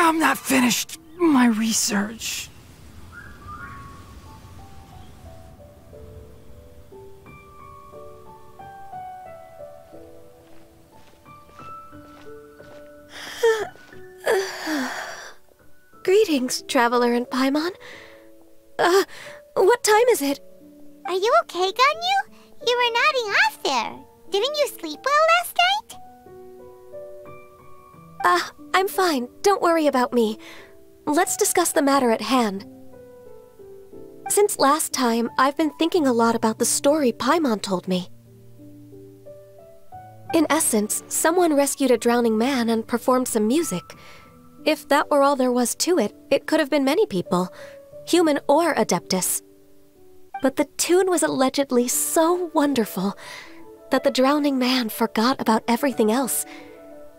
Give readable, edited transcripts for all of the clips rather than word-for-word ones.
I'm not finished my research. Greetings, Traveler and Paimon. What time is it? Are you okay, Ganyu? You were nodding off there. Didn't you sleep well last night? I'm fine. Don't worry about me. Let's discuss the matter at hand. Since last time, I've been thinking a lot about the story Paimon told me. In essence, someone rescued a drowning man and performed some music. If that were all there was to it, it could have been many people, human or Adeptus. But the tune was allegedly so wonderful that the drowning man forgot about everything else,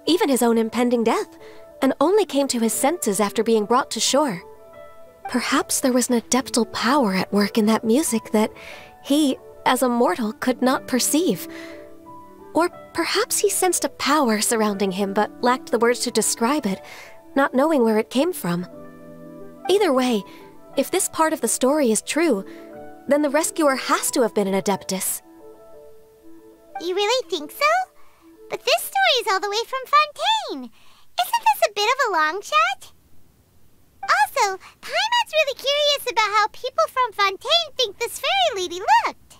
even his own impending death, and only came to his senses after being brought to shore. Perhaps there was an adeptal power at work in that music that he, as a mortal, could not perceive. Or perhaps he sensed a power surrounding him but lacked the words to describe it, not knowing where it came from. Either way, if this part of the story is true, then the rescuer has to have been an Adeptus. You really think so? But this story is all the way from Fontaine. Isn't this a bit of a long shot? Also, Paimon's really curious about how people from Fontaine think this fairy lady looked.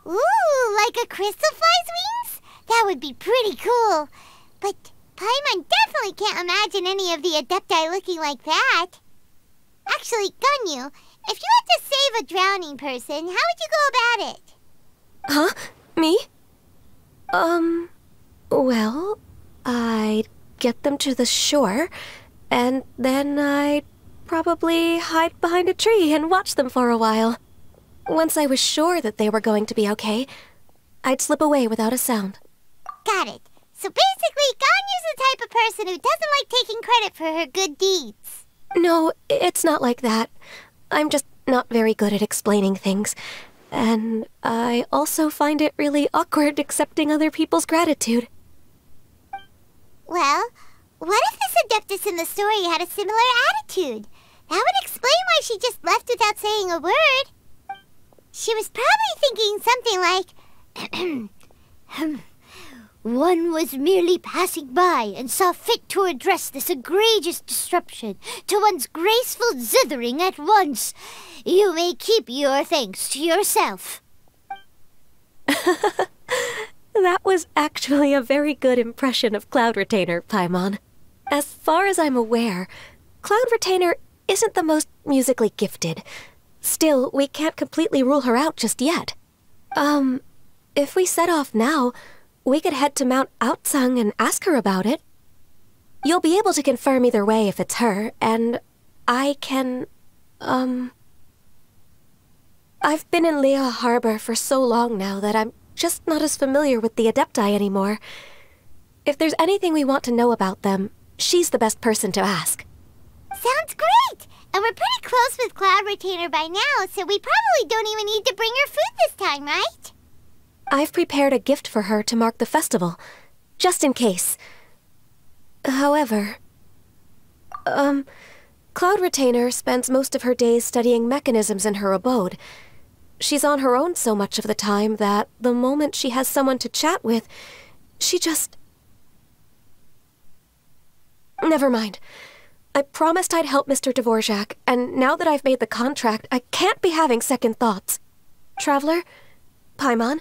Ooh, like a crystal fly's wings? That would be pretty cool. But Paimon definitely can't imagine any of the Adepti looking like that. Actually, Ganyu, if you had to save a drowning person, how would you go about it? Huh? Me? Well, I'd get them to the shore, and then I'd probably hide behind a tree and watch them for a while. Once I was sure that they were going to be okay, I'd slip away without a sound. Got it. So basically, Ganyu's the type of person who doesn't like taking credit for her good deeds. No, it's not like that. I'm just not very good at explaining things. And I also find it really awkward accepting other people's gratitude. Well, what if this Adeptus in the story had a similar attitude? That would explain why she just left without saying a word. She was probably thinking something like, one was merely passing by and saw fit to address this egregious disruption to one's graceful zithering at once. You may keep your thanks to yourself. That was actually a very good impression of Cloud Retainer, Paimon. As far as I'm aware, Cloud Retainer isn't the most musically gifted. Still, we can't completely rule her out just yet. If we set off now, we could head to Mount Outsung and ask her about it. You'll be able to confirm either way if it's her, and I can, I've been in Lea Harbor for so long now that I'm just not as familiar with the Adepti anymore. If there's anything we want to know about them, she's the best person to ask. Sounds great! And we're pretty close with Cloud Retainer by now, so we probably don't even need to bring her food this time, right? I've prepared a gift for her to mark the festival, just in case. However, Cloud Retainer spends most of her days studying mechanisms in her abode. She's on her own so much of the time that the moment she has someone to chat with, she just... Never mind. I promised I'd help Mr. Dvorak, and now that I've made the contract, I can't be having second thoughts. Traveler, Paimon,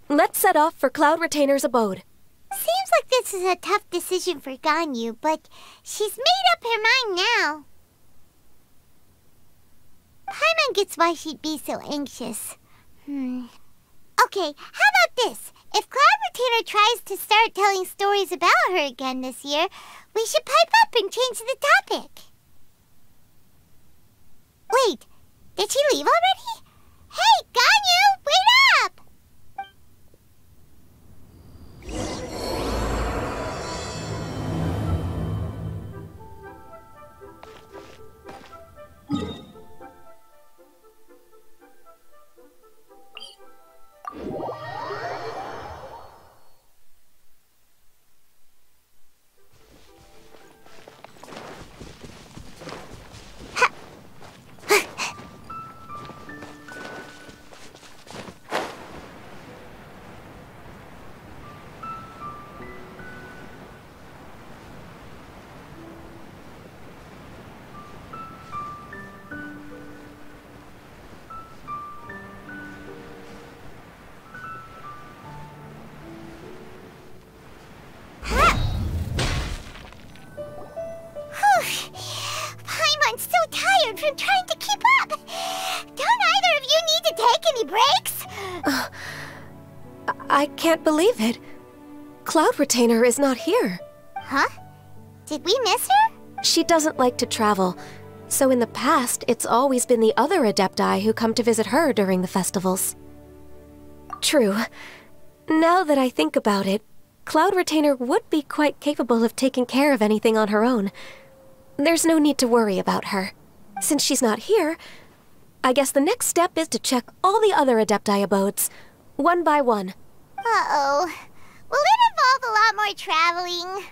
let's set off for Cloud Retainer's abode. Seems like this is a tough decision for Ganyu, but she's made up her mind now. Paimon gets why she'd be so anxious. Okay, how about this? If Cloud Retainer tries to start telling stories about her again this year, we should pipe up and change the topic. Wait, did she leave already? Hey, Ganyu, wait up! I can't believe it. Cloud Retainer is not here. Huh? Did we miss her? She doesn't like to travel, so in the past, it's always been the other Adepti who come to visit her during the festivals. True. Now that I think about it, Cloud Retainer would be quite capable of taking care of anything on her own. There's no need to worry about her. Since she's not here, I guess the next step is to check all the other Adepti abodes, one by one. Uh-oh. Will it involve a lot more traveling?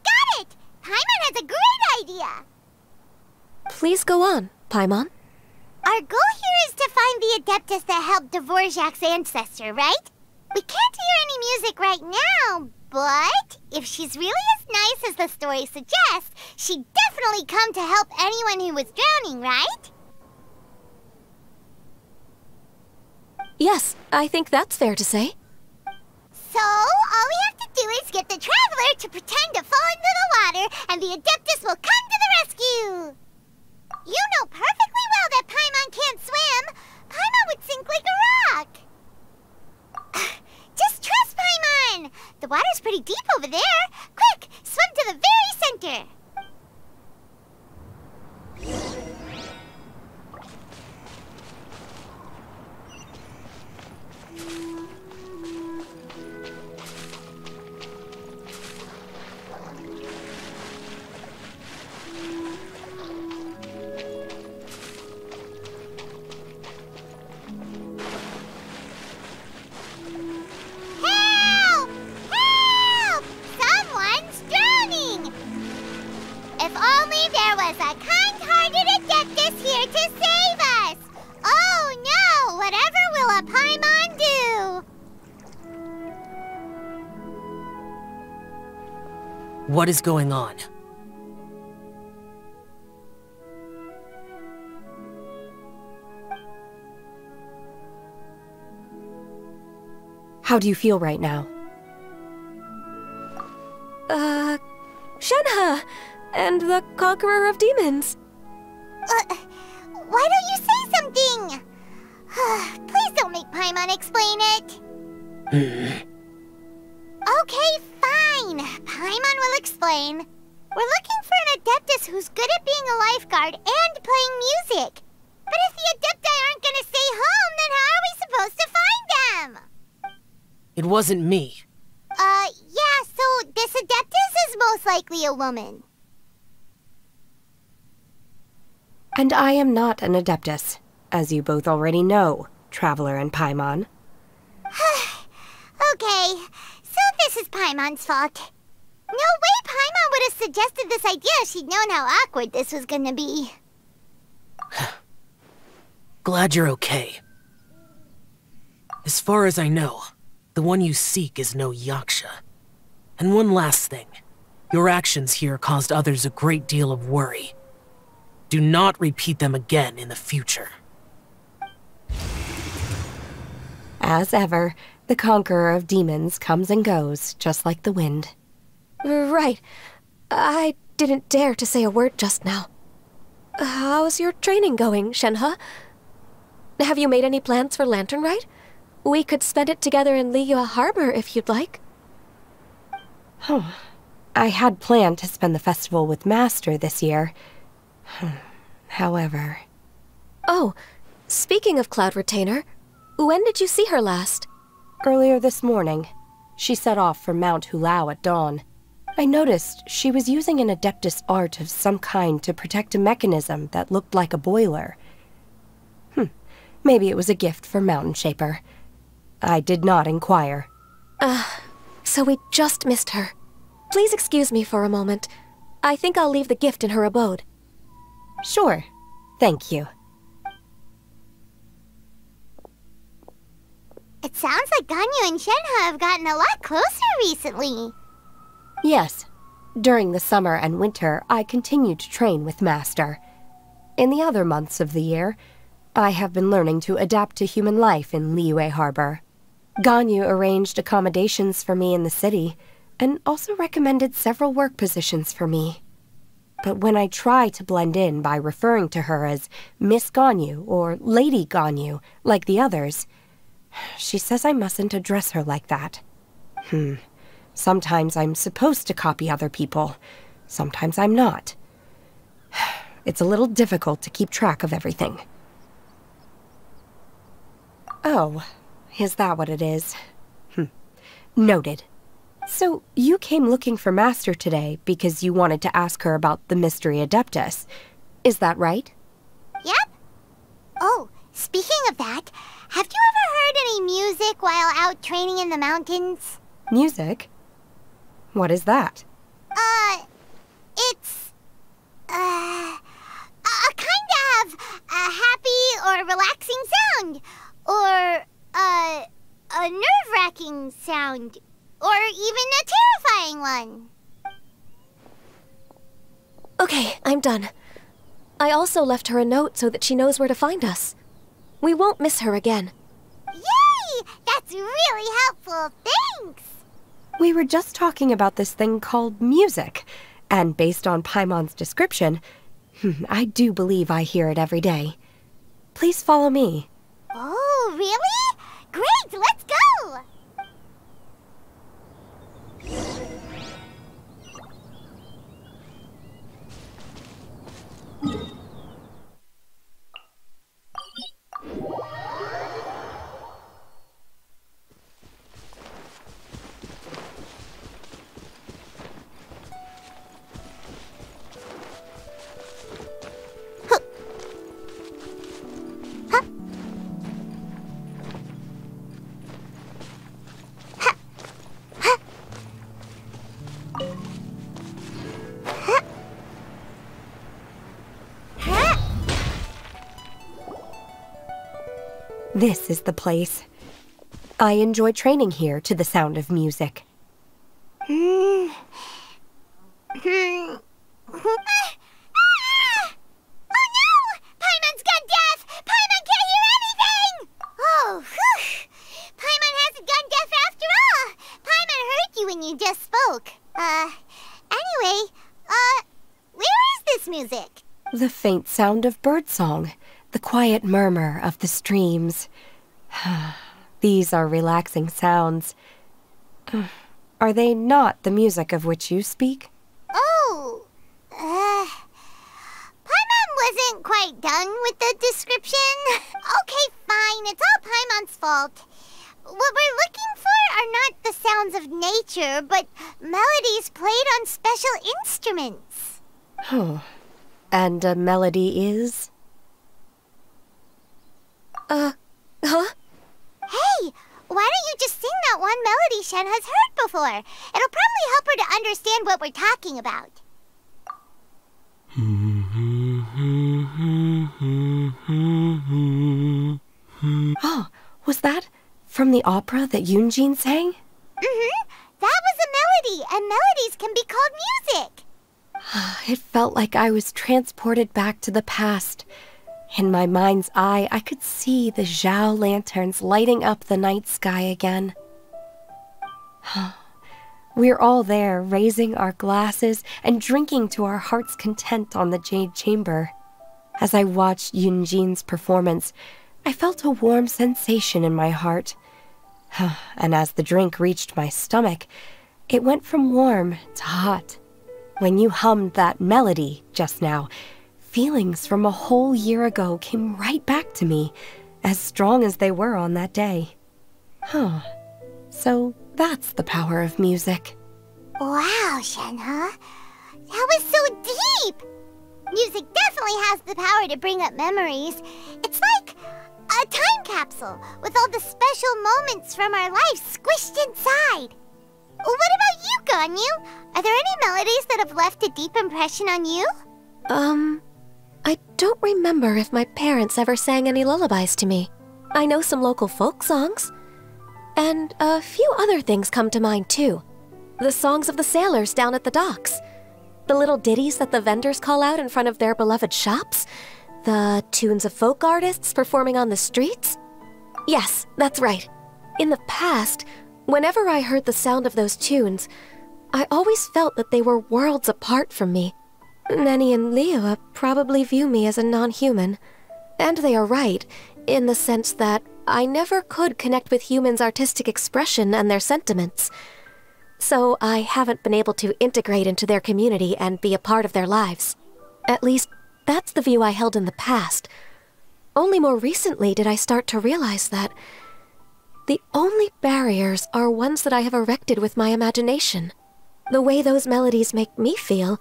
Got it! Paimon has a great idea! Please go on, Paimon. Our goal here is to find the Adeptus that helped Dvorak's ancestor, right? We can't hear any music right now, but if she's really as nice as the story suggests, she'd definitely come to help anyone who was drowning, right? Yes, I think that's fair to say. So, all we have to do is get the Traveler to pretend to fall into the water, and the Adeptus will come to the rescue! You know perfectly well that Paimon can't swim! Paimon would sink like a rock! Just trust Paimon! The water's pretty deep over there! Quick, swim to the very center! Help! Help! Someone's drowning! If only there was a kind-hearted Adeptus here to save us! Oh no! Whatever will a Paimon do? What is going on? How do you feel right now? Shenhe! And the Conqueror of Demons. Why don't you say something? Please don't make Paimon explain it. Okay, fine. Paimon will explain. We're looking for an Adeptus who's good at being a lifeguard and playing music. But if the Adepti aren't gonna stay home, then how are we supposed to find them? It wasn't me. Yeah, so this Adeptus is most likely a woman. And I am not an Adeptus, as you both already know, Traveler and Paimon. Okay, so this is Paimon's fault. No way Paimon would have suggested this idea if she'd known how awkward this was gonna be. Glad you're okay. As far as I know, the one you seek is no Yaksha. And one last thing. Your actions here caused others a great deal of worry. Do not repeat them again in the future. As ever, the Conqueror of Demons comes and goes, just like the wind. Right. I didn't dare to say a word just now. How's your training going, Shenhe? Have you made any plans for Lantern Rite? We could spend it together in Liyue Harbor if you'd like. I had planned to spend the festival with Master this year. However... Oh, speaking of Cloud Retainer, when did you see her last? Earlier this morning, she set off for Mount Hulao at dawn. I noticed she was using an Adeptus art of some kind to protect a mechanism that looked like a boiler. Maybe it was a gift for Mountain Shaper. I did not inquire. So we just missed her. Please excuse me for a moment. I think I'll leave the gift in her abode. Sure. Thank you. It sounds like Ganyu and Shenhe have gotten a lot closer recently. Yes. During the summer and winter, I continued to train with Master. In the other months of the year, I have been learning to adapt to human life in Liyue Harbor. Ganyu arranged accommodations for me in the city, and also recommended several work positions for me. but when I try to blend in by referring to her as Miss Ganyu or Lady Ganyu, like the others, she says I mustn't address her like that. Sometimes I'm supposed to copy other people. Sometimes I'm not. It's a little difficult to keep track of everything. Oh, is that what it is? Noted. So, you came looking for Master today because you wanted to ask her about the Mystery Adeptus. Is that right? Yep. Oh, speaking of that, have you ever heard any music while out training in the mountains? Music? What is that? It's... a kind of a happy or relaxing sound. Or, a nerve-wracking sound. Or even a terrifying one. Okay, I'm done. I also left her a note so that she knows where to find us. We won't miss her again. Yay! That's really helpful. Thanks! We were just talking about this thing called music, and based on Paimon's description, I do believe I hear it every day. Please follow me. Oh, really? Great, let's go! This is the place. I enjoy training here to the sound of music. Oh no! Paimon's gone deaf! Paimon can't hear anything! Oh, whew! Paimon hasn't gone deaf after all! Paimon heard you when you just spoke. Anyway, where is this music? The faint sound of birdsong, the quiet murmur of the streams. These are relaxing sounds. Are they not the music of which you speak? Oh, Paimon wasn't quite done with the description. Okay, fine, it's all Paimon's fault. What we're looking for are not the sounds of nature, but melodies played on special instruments. Oh, and a melody is? Huh? Hey, why don't you just sing that one melody Shen has heard before? It'll probably help her to understand what we're talking about. Oh, was that from the opera that Yunjin sang? That was a melody, and melodies can be called music. It felt like I was transported back to the past. In my mind's eye, I could see the Zhao lanterns lighting up the night sky again. We're all there, raising our glasses and drinking to our heart's content on the Jade Chamber. As I watched Yunjin's performance, I felt a warm sensation in my heart. And as the drink reached my stomach, it went from warm to hot. When you hummed that melody just now, feelings from a whole year ago came right back to me, as strong as they were on that day. So that's the power of music. Wow, Shenhe. That was so deep! Music definitely has the power to bring up memories. It's like a time capsule with all the special moments from our lives squished inside. What about you, Ganyu? Are there any melodies that have left a deep impression on you? I don't remember if my parents ever sang any lullabies to me. I know some local folk songs. And a few other things come to mind, too. The songs of the sailors down at the docks. The little ditties that the vendors call out in front of their beloved shops. The tunes of folk artists performing on the streets. Yes, that's right. In the past, whenever I heard the sound of those tunes, I always felt that they were worlds apart from me. Nenny and Liyue probably view me as a non-human. And they are right, in the sense that I never could connect with humans' artistic expression and their sentiments. So I haven't been able to integrate into their community and be a part of their lives. At least, that's the view I held in the past. Only more recently did I start to realize that the only barriers are ones that I have erected with my imagination. The way those melodies make me feel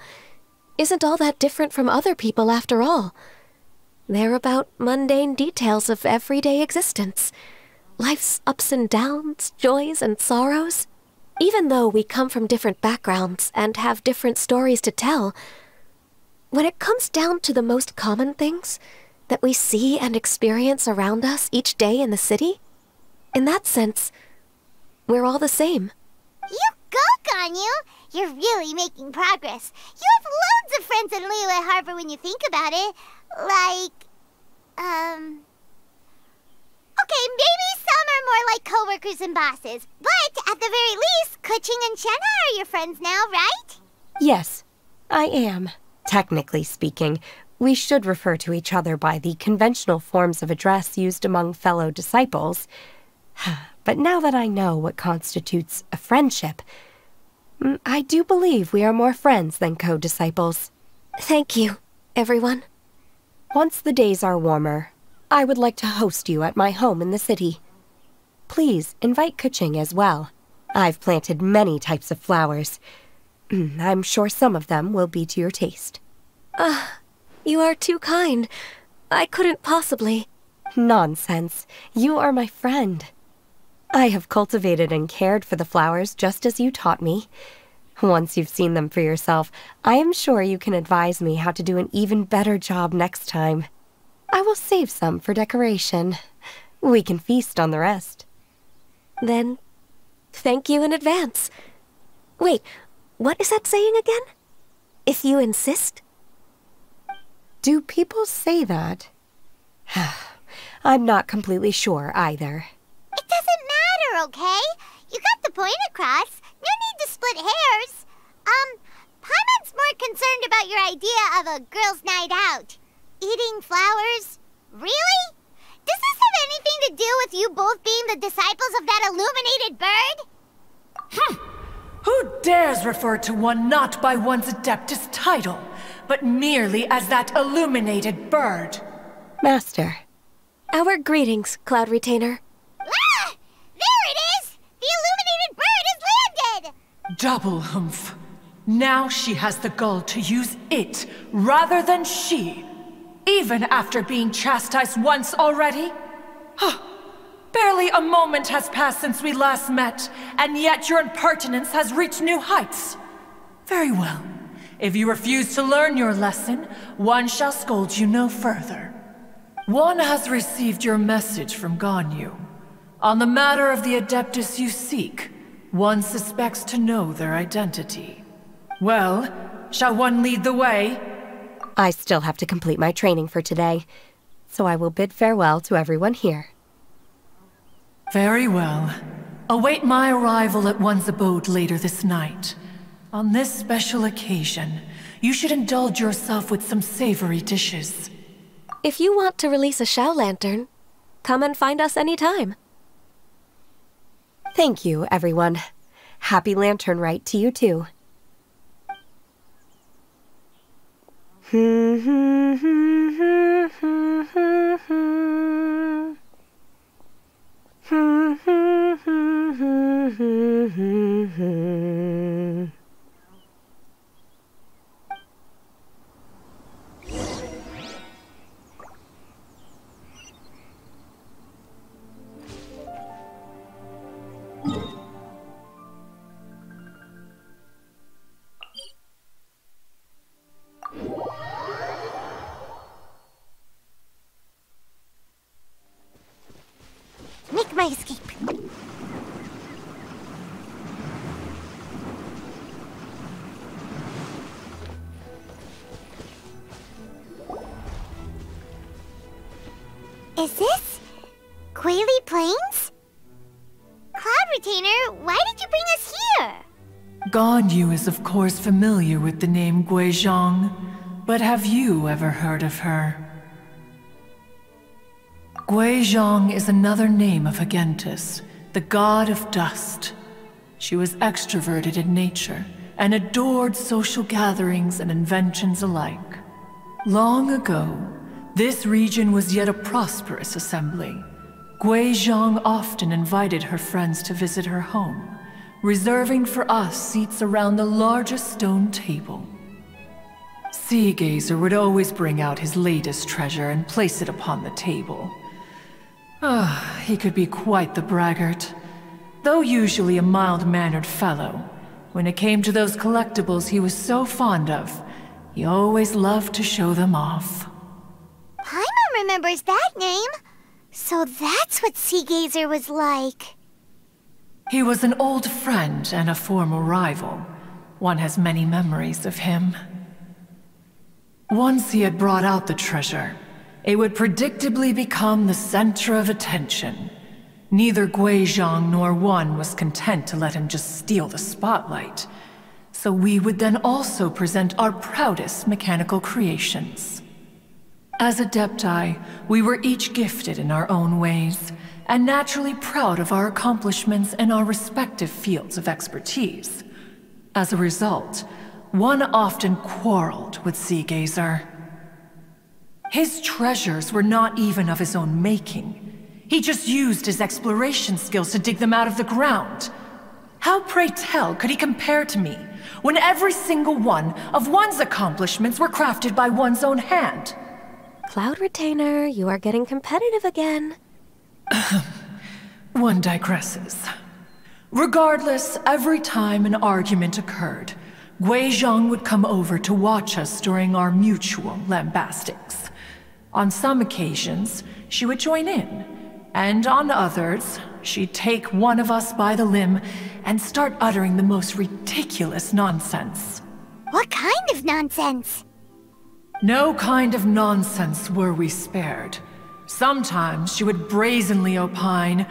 isn't all that different from other people after all. They're about mundane details of everyday existence. Life's ups and downs, joys and sorrows. Even though we come from different backgrounds and have different stories to tell, when it comes down to the most common things that we see and experience around us each day in the city, in that sense, we're all the same. You go, Ganyu! You're really making progress. You have loads of friends in Liyue Harbor when you think about it. Okay, maybe some are more like coworkers and bosses. But at the very least, Keqing and Shenna are your friends now, right? Yes, I am. Technically speaking, we should refer to each other by the conventional forms of address used among fellow disciples. But now that I know what constitutes a friendship, I do believe we are more friends than co-disciples. Thank you, everyone. Once the days are warmer, I would like to host you at my home in the city. Please invite Keqing as well. I've planted many types of flowers. I'm sure some of them will be to your taste. You are too kind. I couldn't possibly. Nonsense. You are my friend. I have cultivated and cared for the flowers just as you taught me. Once you've seen them for yourself, I am sure you can advise me how to do an even better job next time. I will save some for decoration. We can feast on the rest. Then, thank you in advance. Wait, what is that saying again? If you insist? Do people say that? I'm not completely sure either. It doesn't matter, okay? You got the point across. No need to split hairs. Paimon's more concerned about your idea of a girls' night out. Eating flowers? Really? Does this have anything to do with you both being the disciples of that illuminated bird? Who dares refer to one not by one's Adeptus title, but merely as that illuminated bird? Master. Our greetings, Cloud Retainer. Ah! There it is! The illuminated bird has landed! Double humph. Now she has the gall to use it rather than she, even after being chastised once already? Barely a moment has passed since we last met, and yet your impertinence has reached new heights. Very well. If you refuse to learn your lesson, one shall scold you no further. One has received your message from Ganyu. On the matter of the Adeptus you seek, one suspects to know their identity. Well, shall one lead the way? I still have to complete my training for today, so I will bid farewell to everyone here. Very well. Await my arrival at one's abode later this night. On this special occasion, you should indulge yourself with some savory dishes. If you want to release a Xiao Lantern, come and find us anytime. Thank you, everyone. Happy Lantern Rite to you too. Make my escape. Is this Quaily Plains? Cloud Retainer, why did you bring us here? Ganyu is of course familiar with the name Guizhong, but have you ever heard of her? Guizhong is another name of Agentis, the god of dust. She was extroverted in nature and adored social gatherings and inventions alike. Long ago, this region was yet a prosperous assembly. Guizhong often invited her friends to visit her home, reserving for us seats around the largest stone table. Sea Gazer would always bring out his latest treasure and place it upon the table. He could be quite the braggart. Though usually a mild-mannered fellow, when it came to those collectibles he was so fond of, he always loved to show them off. Paimon remembers that name. So that's what Sea Gazer was like. He was an old friend and a former rival. One has many memories of him. Once he had brought out the treasure, it would predictably become the center of attention. Neither Guizhong nor one was content to let him just steal the spotlight. So we would then also present our proudest mechanical creations. As Adepti, we were each gifted in our own ways, and naturally proud of our accomplishments in our respective fields of expertise. As a result, one often quarreled with Sea Gazer. His treasures were not even of his own making. He just used his exploration skills to dig them out of the ground. How, pray tell, could he compare to me, when every single one of one's accomplishments were crafted by one's own hand? Cloud Retainer, you are getting competitive again. One digresses. Regardless, every time an argument occurred, Guizhong would come over to watch us during our mutual lambastics. On some occasions, she would join in, and on others, she'd take one of us by the limb and start uttering the most ridiculous nonsense. What kind of nonsense? No kind of nonsense were we spared. Sometimes she would brazenly opine,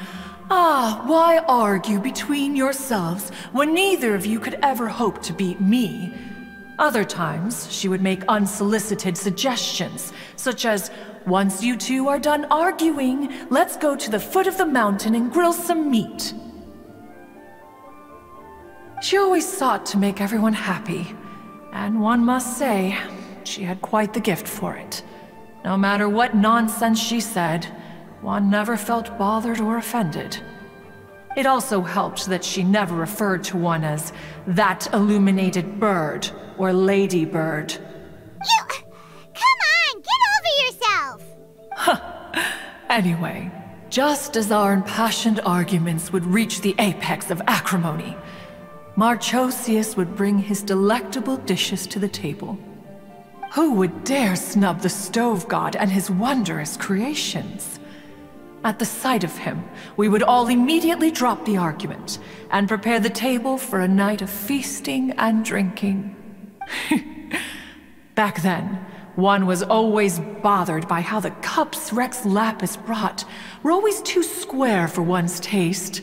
why argue between yourselves when neither of you could ever hope to beat me? Other times, she would make unsolicited suggestions, such as, once you two are done arguing, let's go to the foot of the mountain and grill some meat. She always sought to make everyone happy, and one must say, she had quite the gift for it. No matter what nonsense she said, one never felt bothered or offended. It also helped that she never referred to one as that illuminated bird or lady bird. Come on, get over yourself! Anyway, just as our impassioned arguments would reach the apex of acrimony, Marchosius would bring his delectable dishes to the table. Who would dare snub the stove god and his wondrous creations? At the sight of him, we would all immediately drop the argument and prepare the table for a night of feasting and drinking. Back then, one was always bothered by how the cups Rex Lapis brought were always too square for one's taste.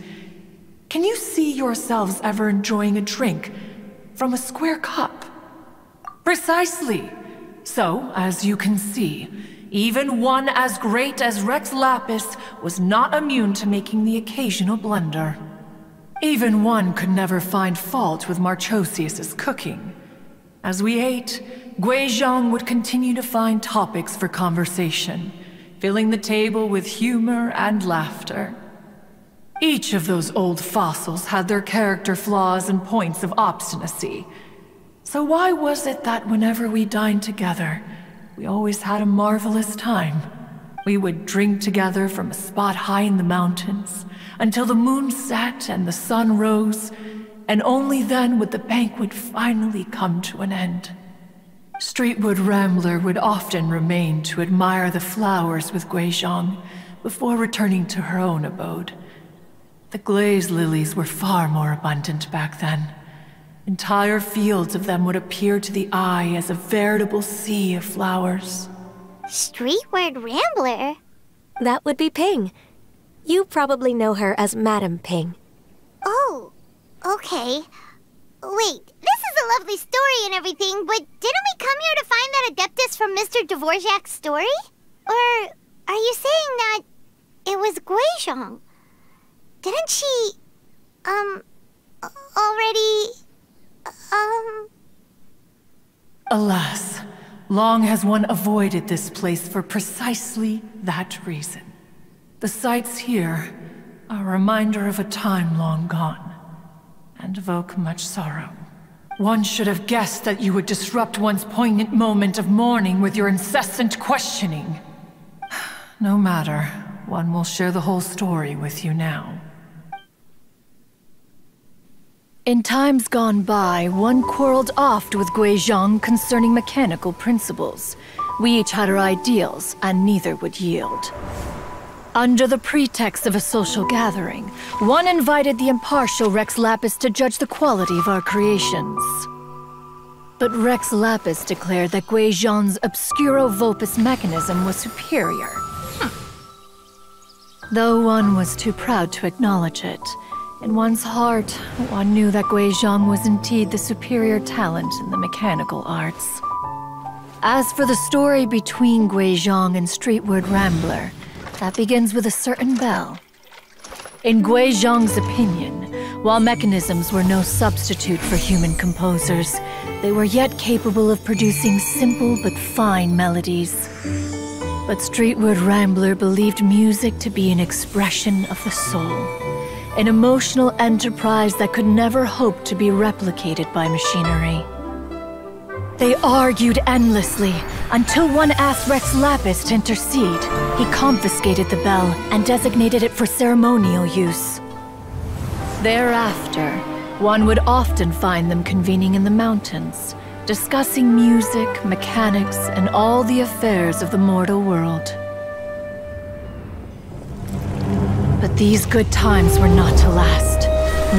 Can you see yourselves ever enjoying a drink from a square cup? Precisely. So, as you can see, even one as great as Rex Lapis was not immune to making the occasional blunder. Even one could never find fault with Marchosius's cooking. As we ate, Guizhong would continue to find topics for conversation, filling the table with humor and laughter. Each of those old fossils had their character flaws and points of obstinacy. So why was it that whenever we dined together, we always had a marvelous time? We would drink together from a spot high in the mountains, until the moon set and the sun rose, and only then would the banquet finally come to an end. Streetwood Rambler would often remain to admire the flowers with Guizhong before returning to her own abode. The glaze lilies were far more abundant back then. Entire fields of them would appear to the eye as a veritable sea of flowers. Streetward Rambler? That would be Ping. You probably know her as Madam Ping. Oh, okay. Wait, this is a lovely story and everything, but didn't we come here to find that Adeptus from Mr. Dvorak's story? Or are you saying that it was Guizhong? Didn't she, already, Alas, long has one avoided this place for precisely that reason. The sights here are a reminder of a time long gone, and evoke much sorrow. One should have guessed that you would disrupt one's poignant moment of mourning with your incessant questioning. No matter, one will share the whole story with you now. In times gone by, one quarreled oft with Guizhong concerning mechanical principles. We each had our ideals, and neither would yield. Under the pretext of a social gathering, one invited the impartial Rex Lapis to judge the quality of our creations. But Rex Lapis declared that Guizhong's Obscuro Vulpus mechanism was superior. Though one was too proud to acknowledge it, in one's heart, one knew that Guizhong was indeed the superior talent in the mechanical arts. As for the story between Guizhong and Streetward Rambler, that begins with a certain bell. In Guizhong's opinion, while mechanisms were no substitute for human composers, they were yet capable of producing simple but fine melodies. But Streetward Rambler believed music to be an expression of the soul, an emotional enterprise that could never hope to be replicated by machinery. They argued endlessly, until one asked Rex Lapis to intercede. He confiscated the bell and designated it for ceremonial use. Thereafter, one would often find them convening in the mountains, discussing music, mechanics, and all the affairs of the mortal world. But these good times were not to last.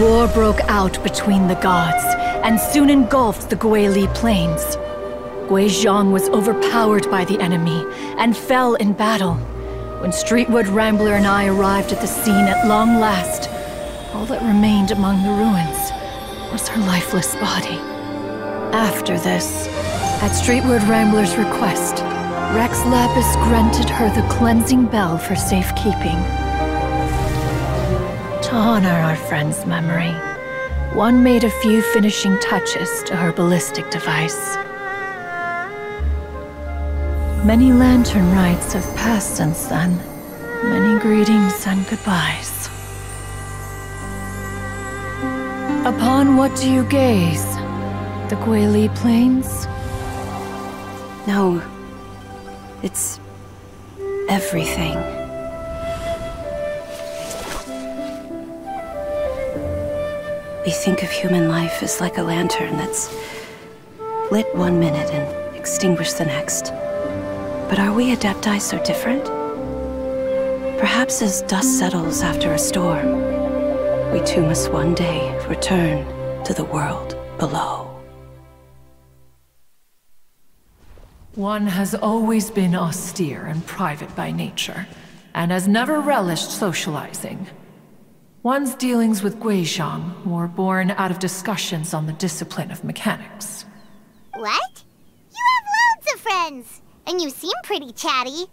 War broke out between the gods, and soon engulfed the Guili Plains. Guizhong was overpowered by the enemy, and fell in battle. When Streetward Rambler and I arrived at the scene at long last, all that remained among the ruins was her lifeless body. After this, at Streetward Rambler's request, Rex Lapis granted her the cleansing bell for safekeeping. To honor our friend's memory, one made a few finishing touches to her ballistic device. Many lantern rites have passed since then. Many greetings and goodbyes. Upon what do you gaze? The Guili Plains? No. It's everything. We think of human life as like a lantern that's lit one minute and extinguished the next. But are we Adepti so different? Perhaps as dust settles after a storm, we too must one day return to the world below. One has always been austere and private by nature, and has never relished socializing. One's dealings with Guizhong were born out of discussions on the discipline of mechanics. What? You have loads of friends, and you seem pretty chatty.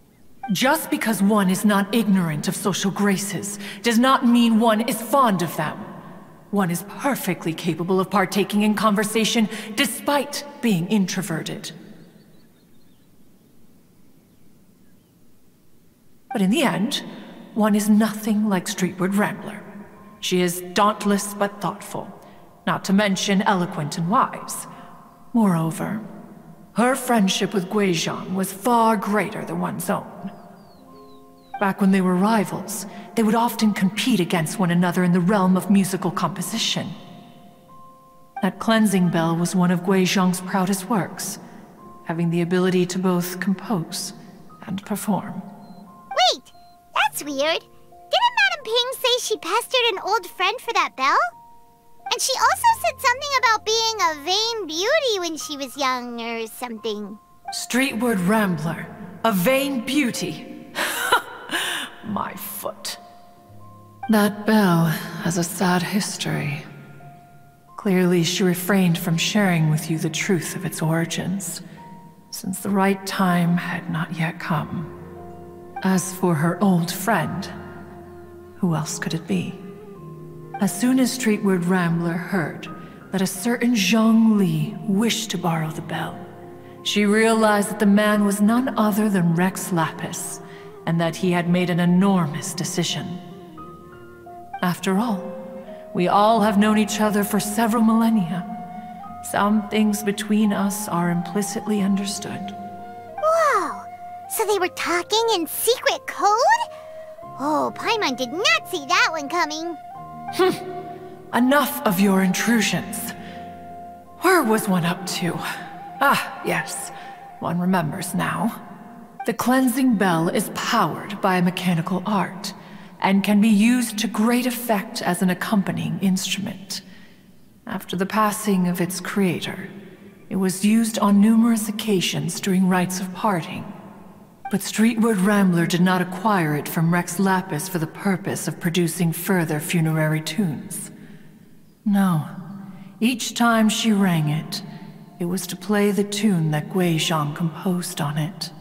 Just because one is not ignorant of social graces does not mean one is fond of them. One is perfectly capable of partaking in conversation despite being introverted. But in the end, one is nothing like Streetward Rambler. She is dauntless but thoughtful, not to mention eloquent and wise. Moreover, her friendship with Guizhong was far greater than one's own. Back when they were rivals, they would often compete against one another in the realm of musical composition. That cleansing bell was one of Guizhong's proudest works, having the ability to both compose and perform. Wait, that's weird. Didn't Madame Ping say she pestered an old friend for that bell? And she also said something about being a vain beauty when she was young or something. Streetward Rambler, a vain beauty. My foot. That bell has a sad history. Clearly, she refrained from sharing with you the truth of its origins, since the right time had not yet come. As for her old friend, who else could it be? As soon as Streetward Rambler heard that a certain Zhang Li wished to borrow the bell, she realized that the man was none other than Rex Lapis, and that he had made an enormous decision. After all, we all have known each other for several millennia. Some things between us are implicitly understood. Whoa! So they were talking in secret code? Oh, Paimon did not see that one coming. Enough of your intrusions. Where was one up to? Ah, yes. One remembers now. The cleansing bell is powered by a mechanical art, and can be used to great effect as an accompanying instrument. After the passing of its creator, it was used on numerous occasions during rites of parting. But Streetward Rambler did not acquire it from Rex Lapis for the purpose of producing further funerary tunes. No. Each time she rang it, it was to play the tune that Guizhang composed on it.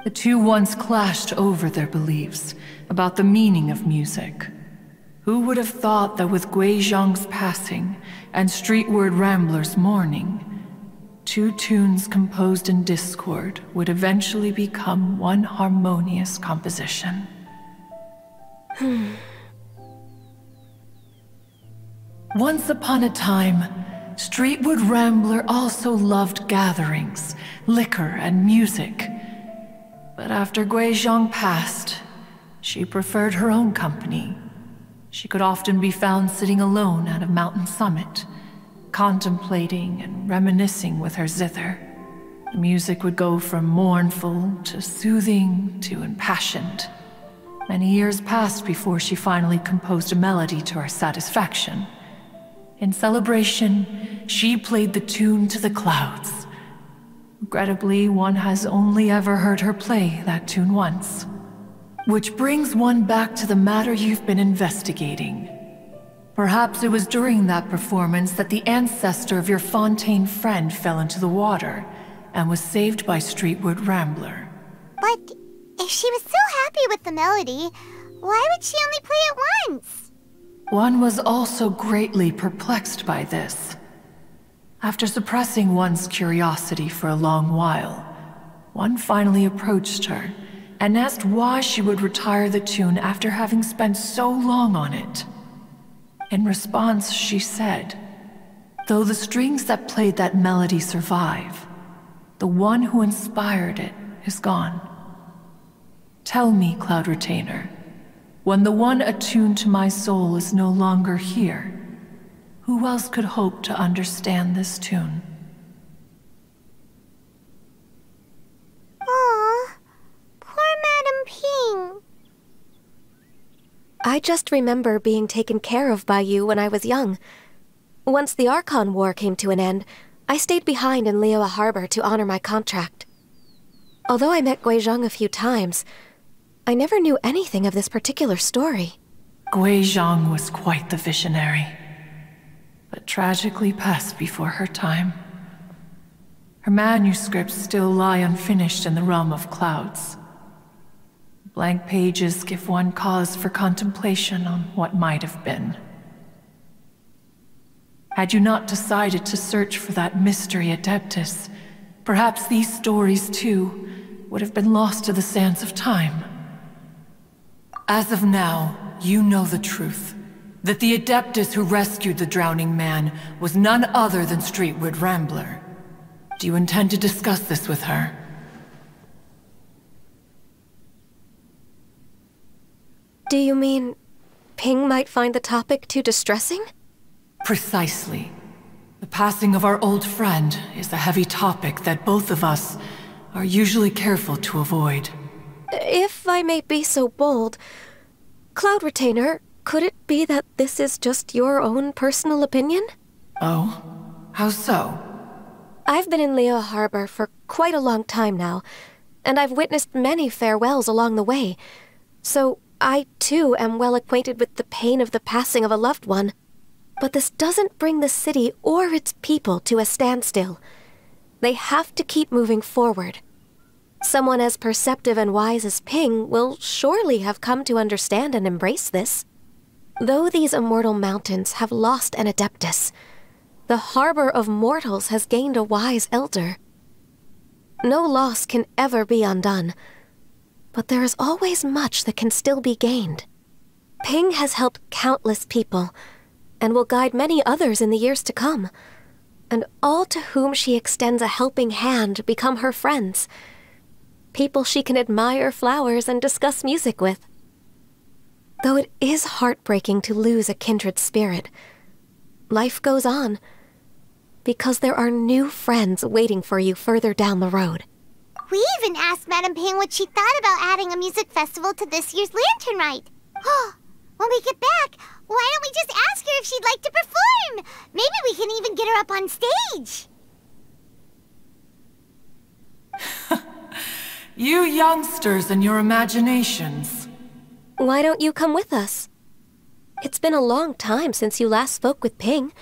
The two once clashed over their beliefs about the meaning of music. Who would have thought that with Guizhang's passing and Streetward Rambler's mourning, two tunes composed in discord would eventually become one harmonious composition? Once upon a time, Streetward Rambler also loved gatherings, liquor, and music. But after Guizhang passed, she preferred her own company. She could often be found sitting alone at a mountain summit, contemplating and reminiscing with her zither. The music would go from mournful to soothing to impassioned. Many years passed before she finally composed a melody to her satisfaction. In celebration, she played the tune to the clouds. Regrettably, one has only ever heard her play that tune once. Which brings one back to the matter you've been investigating. Perhaps it was during that performance that the ancestor of your Fontaine friend fell into the water and was saved by Streetward Rambler. But if she was so happy with the melody, why would she only play it once? One was also greatly perplexed by this. After suppressing one's curiosity for a long while, one finally approached her and asked why she would retire the tune after having spent so long on it. In response, she said, "Though the strings that played that melody survive, the one who inspired it is gone. Tell me, Cloud Retainer, when the one attuned to my soul is no longer here, who else could hope to understand this tune?" Aw, poor Madame Ping. I just remember being taken care of by you when I was young. Once the Archon War came to an end, I stayed behind in Liyue Harbor to honor my contract. Although I met Guizhang a few times, I never knew anything of this particular story. Guizhang was quite the visionary, but tragically passed before her time. Her manuscripts still lie unfinished in the realm of clouds. Blank pages give one cause for contemplation on what might have been. Had you not decided to search for that mystery Adeptus, perhaps these stories, too, would have been lost to the sands of time. As of now, you know the truth. That the Adeptus who rescued the drowning man was none other than Streetward Rambler. Do you intend to discuss this with her? Do you mean Ping might find the topic too distressing? Precisely. The passing of our old friend is a heavy topic that both of us are usually careful to avoid. If I may be so bold, Cloud Retainer, could it be that this is just your own personal opinion? Oh? How so? I've been in Liyue Harbor for quite a long time now, and I've witnessed many farewells along the way, so I too am well acquainted with the pain of the passing of a loved one. But this doesn't bring the city or its people to a standstill. They have to keep moving forward. Someone as perceptive and wise as Ping will surely have come to understand and embrace this. Though these immortal mountains have lost an Adeptus, the harbor of mortals has gained a wise elder. No loss can ever be undone, but there is always much that can still be gained. Ping has helped countless people, and will guide many others in the years to come, and all to whom she extends a helping hand become her friends. People she can admire flowers and discuss music with. Though it is heartbreaking to lose a kindred spirit, life goes on, because there are new friends waiting for you further down the road. We even asked Madame Ping what she thought about adding a music festival to this year's lantern rite. Oh, when we get back, why don't we just ask her if she'd like to perform? Maybe we can even get her up on stage. You youngsters and your imaginations. Why don't you come with us? It's been a long time since you last spoke with Ping,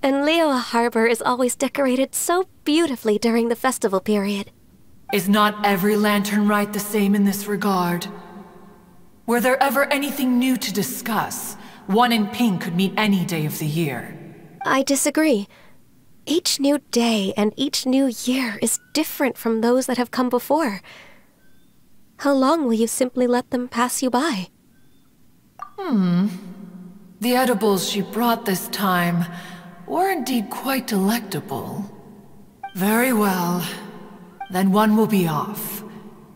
and Liyue Harbor is always decorated so beautifully during the festival period. Is not every lantern rite the same in this regard? Were there ever anything new to discuss? One in Ping could meet any day of the year. I disagree. Each new day and each new year is different from those that have come before. How long will you simply let them pass you by? The edibles she brought this time were indeed quite delectable. Very well. Then one will be off.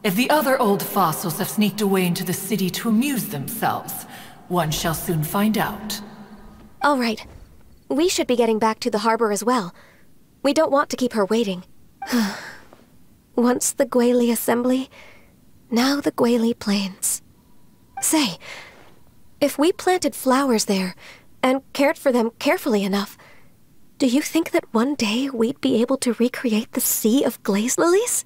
If the other old fossils have sneaked away into the city to amuse themselves, one shall soon find out. All right. We should be getting back to the harbor as well. We don't want to keep her waiting. Once the Guili Assembly, now the Guili Plains. Say, if we planted flowers there and cared for them carefully enough, do you think that one day we'd be able to recreate the sea of glaze lilies?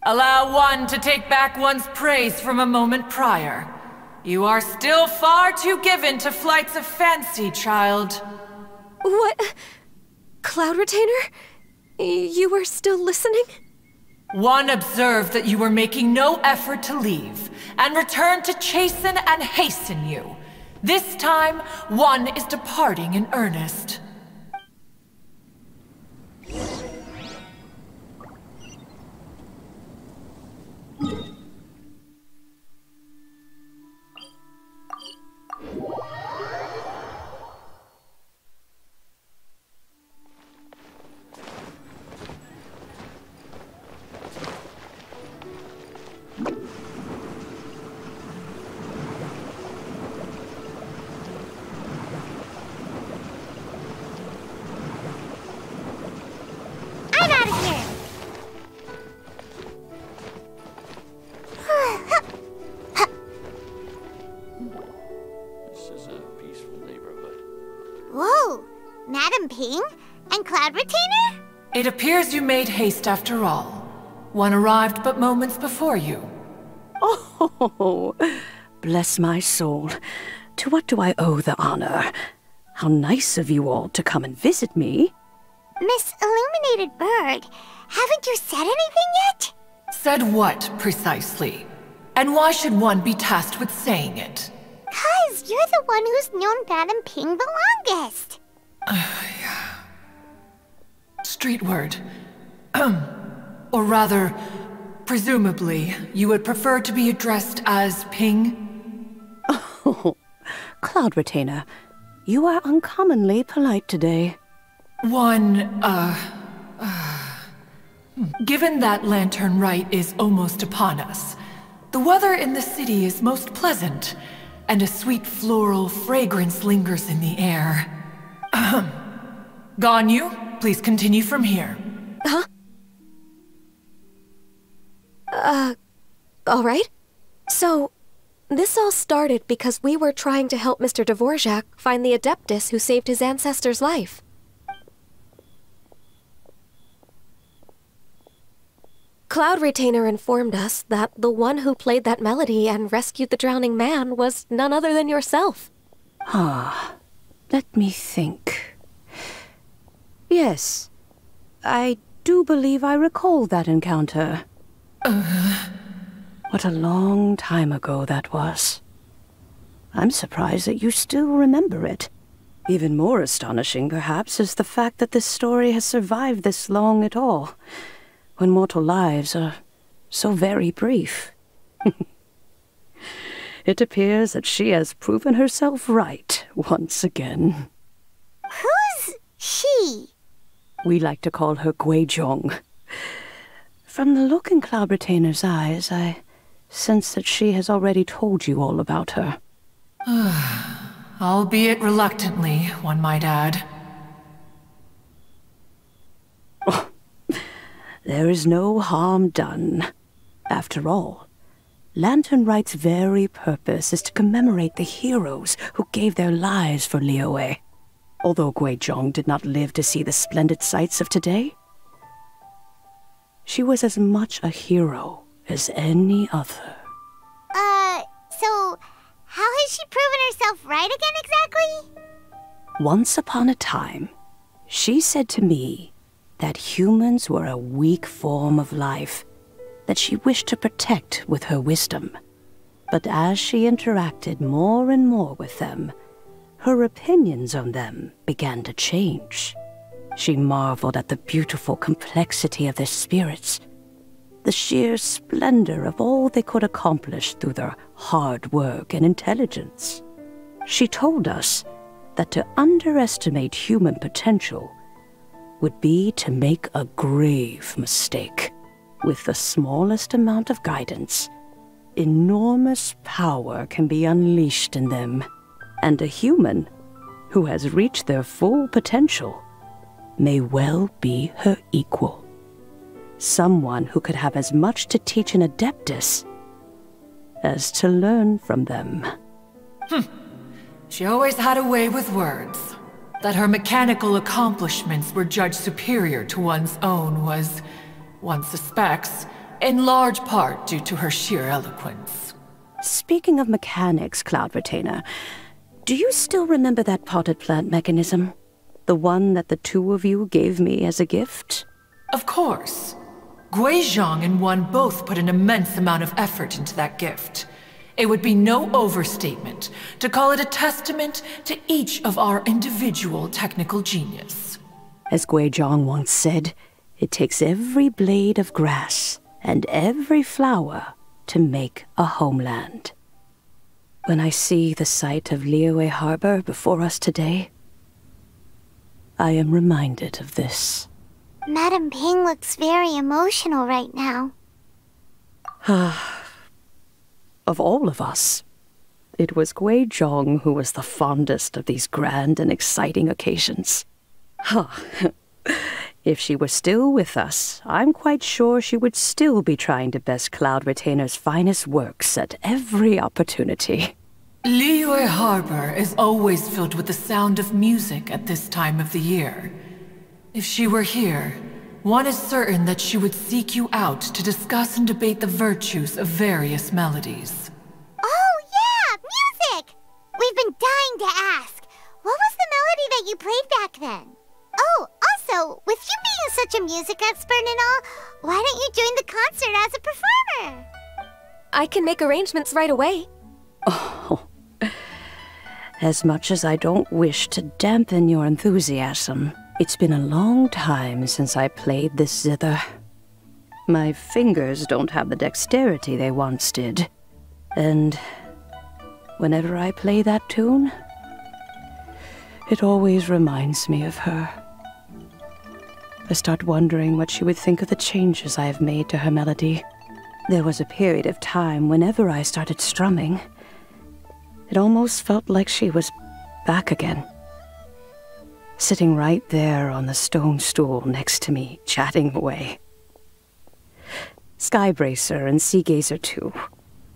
Allow one to take back one's praise from a moment prior. You are still far too given to flights of fancy, child. What? Cloud Retainer? You were still listening? One observed that you were making no effort to leave, and returned to chasten and hasten you. This time, one is departing in earnest. I'm out of here. This is a peaceful neighborhood. Whoa, Madame Ping and Cloud Retainer? It appears you made haste after all. One arrived but moments before you. Oh, bless my soul. To what do I owe the honor? How nice of you all to come and visit me. Miss Illuminated Bird, haven't you said anything yet? Said what, precisely? And why should one be tasked with saying it? 'Cause you're the one who's known Madame Ping the longest. Street word. Or rather, presumably, you would prefer to be addressed as Ping? Oh, Cloud Retainer, you are uncommonly polite today. Given that lantern rite is almost upon us, the weather in the city is most pleasant, and a sweet floral fragrance lingers in the air. Ganyu, please continue from here. Huh? All right. So, this all started because we were trying to help Mr. Dvorak find the Adeptus who saved his ancestor's life. Cloud Retainer informed us that the one who played that melody and rescued the drowning man was none other than yourself. Let me think. Yes, I do believe I recall that encounter. What a long time ago that was. I'm surprised that you still remember it. Even more astonishing, perhaps, is the fact that this story has survived this long at all, when mortal lives are so very brief. It appears that she has proven herself right once again. Who's she? We like to call her Guizhong. From the look in Cloud Retainer's eyes, I sense that she has already told you all about her. Albeit reluctantly, one might add. Oh, there is no harm done. After all, Lantern Right's very purpose is to commemorate the heroes who gave their lives for Liyue. Although Guizhong did not live to see the splendid sights of today, she was as much a hero as any other. So how has she proven herself right again exactly? Once upon a time, she said to me that humans were a weak form of life that she wished to protect with her wisdom. But as she interacted more and more with them, her opinions on them began to change. She marveled at the beautiful complexity of their spirits, the sheer splendor of all they could accomplish through their hard work and intelligence. She told us that to underestimate human potential would be to make a grave mistake. With the smallest amount of guidance, enormous power can be unleashed in them, and a human who has reached their full potential may well be her equal. Someone who could have as much to teach an Adeptus as to learn from them. She always had a way with words. That her mechanical accomplishments were judged superior to one's own was, one suspects, in large part due to her sheer eloquence. Speaking of mechanics, Cloud Retainer, do you still remember that potted plant mechanism? The one that the two of you gave me as a gift? Of course. Guizhong and one both put an immense amount of effort into that gift. It would be no overstatement to call it a testament to each of our individual technical genius. As Guizhong once said, it takes every blade of grass and every flower to make a homeland. When I see the sight of Liyue Harbor before us today, I am reminded of this. Madame Ping looks very emotional right now. Of all of us, it was Guizhong who was the fondest of these grand and exciting occasions. If she were still with us, I'm quite sure she would still be trying to best Cloud Retainer's finest works at every opportunity. Liyue Harbor is always filled with the sound of music at this time of the year. If she were here, one is certain that she would seek you out to discuss and debate the virtues of various melodies. Oh yeah, music! We've been dying to ask. What was the melody that you played back then? Oh, also, with you being such a music expert and all, why don't you join the concert as a performer? I can make arrangements right away. Oh, as much as I don't wish to dampen your enthusiasm, it's been a long time since I played this zither. My fingers don't have the dexterity they once did, and whenever I play that tune, it always reminds me of her. I start wondering what she would think of the changes I have made to her melody. There was a period of time whenever I started strumming, it almost felt like she was back again. Sitting right there on the stone stool next to me, chatting away. Skybracer and Seagazer too,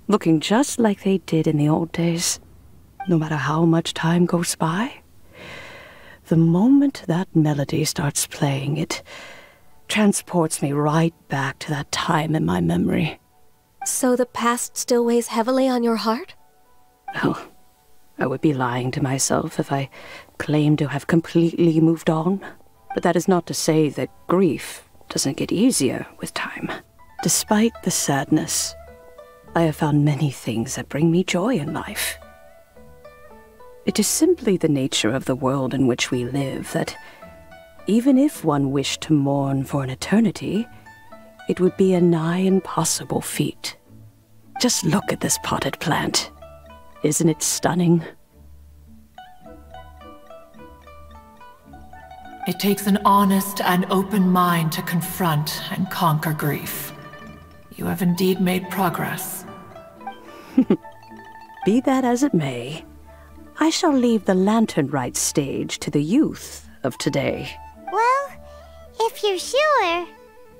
looking just like they did in the old days. No matter how much time goes by, the moment that melody starts playing, it transports me right back to that time in my memory. So the past still weighs heavily on your heart? Well, I would be lying to myself if I claimed to have completely moved on. But that is not to say that grief doesn't get easier with time. Despite the sadness, I have found many things that bring me joy in life. It is simply the nature of the world in which we live that even if one wished to mourn for an eternity, it would be a nigh impossible feat. Just look at this potted plant. Isn't it stunning? It takes an honest and open mind to confront and conquer grief. You have indeed made progress. Be that as it may, I shall leave the lantern rite stage to the youth of today. Well, if you're sure.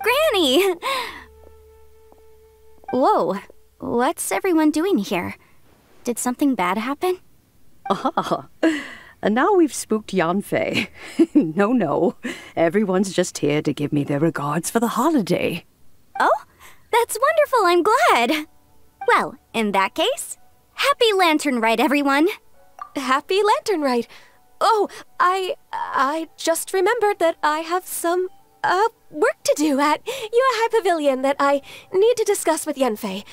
Granny! Whoa, what's everyone doing here? Did something bad happen? Ah, and now we've spooked Yanfei. No, everyone's just here to give me their regards for the holiday. Oh, that's wonderful, I'm glad. Well, in that case, happy Lantern Rite, everyone. Happy Lantern Rite. Oh, I just remembered that I have some, work to do at Yuehai Pavilion that I need to discuss with Yanfei.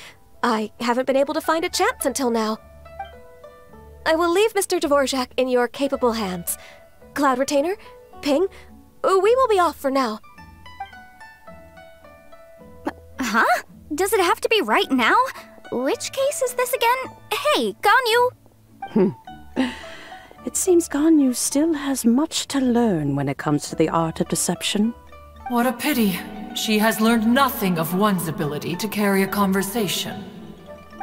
I haven't been able to find a chance until now. I will leave Mr. Dvorak in your capable hands. Cloud Retainer, Ping, we will be off for now. Huh? Does it have to be right now? Which case is this again? Hey, Ganyu! It seems Ganyu still has much to learn when it comes to the art of deception. What a pity. She has learned nothing of one's ability to carry a conversation.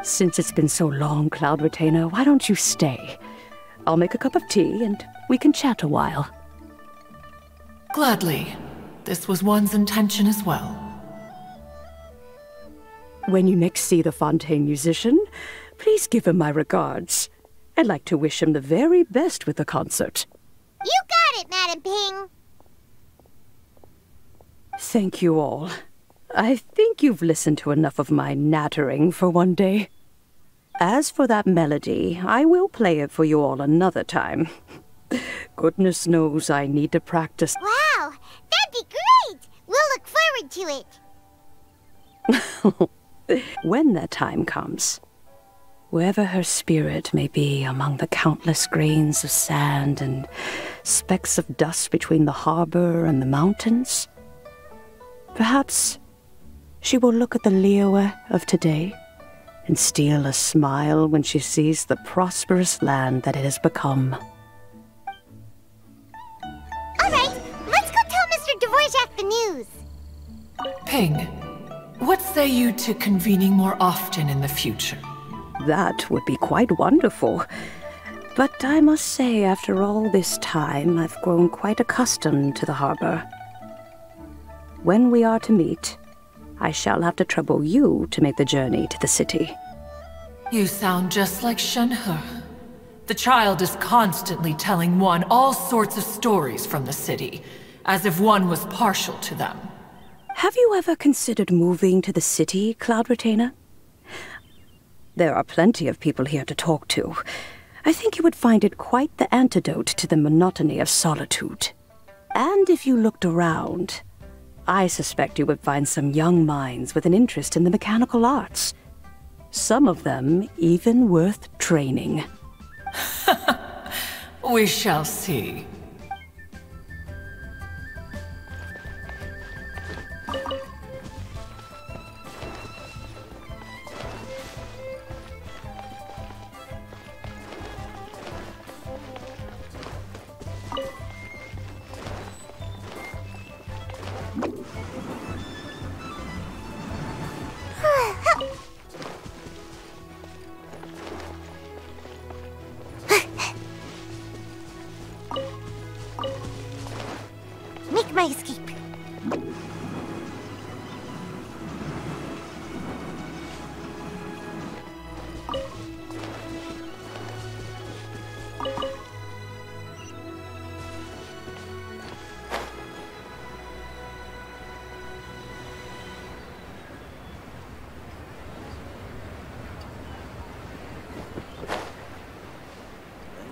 Since it's been so long, Cloud Retainer, why don't you stay? I'll make a cup of tea and we can chat a while. Gladly. This was one's intention as well. When you next see the Fontaine musician, please give him my regards. I'd like to wish him the very best with the concert. You got it, Madam Ping. Thank you all. I think you've listened to enough of my nattering for one day. As for that melody, I will play it for you all another time. Goodness knows I need to practice. Wow, that'd be great! We'll look forward to it. When that time comes, wherever her spirit may be among the countless grains of sand and specks of dust between the harbor and the mountains, perhaps she will look at the Liyue of today and steal a smile when she sees the prosperous land that it has become. All right, let's go tell Mr. Dvorak the news. Ping, what say you to convening more often in the future? That would be quite wonderful. But I must say, after all this time, I've grown quite accustomed to the harbor. When we are to meet, I shall have to trouble you to make the journey to the city. You sound just like Shenhe. The child is constantly telling one all sorts of stories from the city, as if one was partial to them. Have you ever considered moving to the city, Cloud Retainer? There are plenty of people here to talk to. I think you would find it quite the antidote to the monotony of solitude. And if you looked around, I suspect you would find some young minds with an interest in the mechanical arts. Some of them even worth training. We shall see. Make my escape.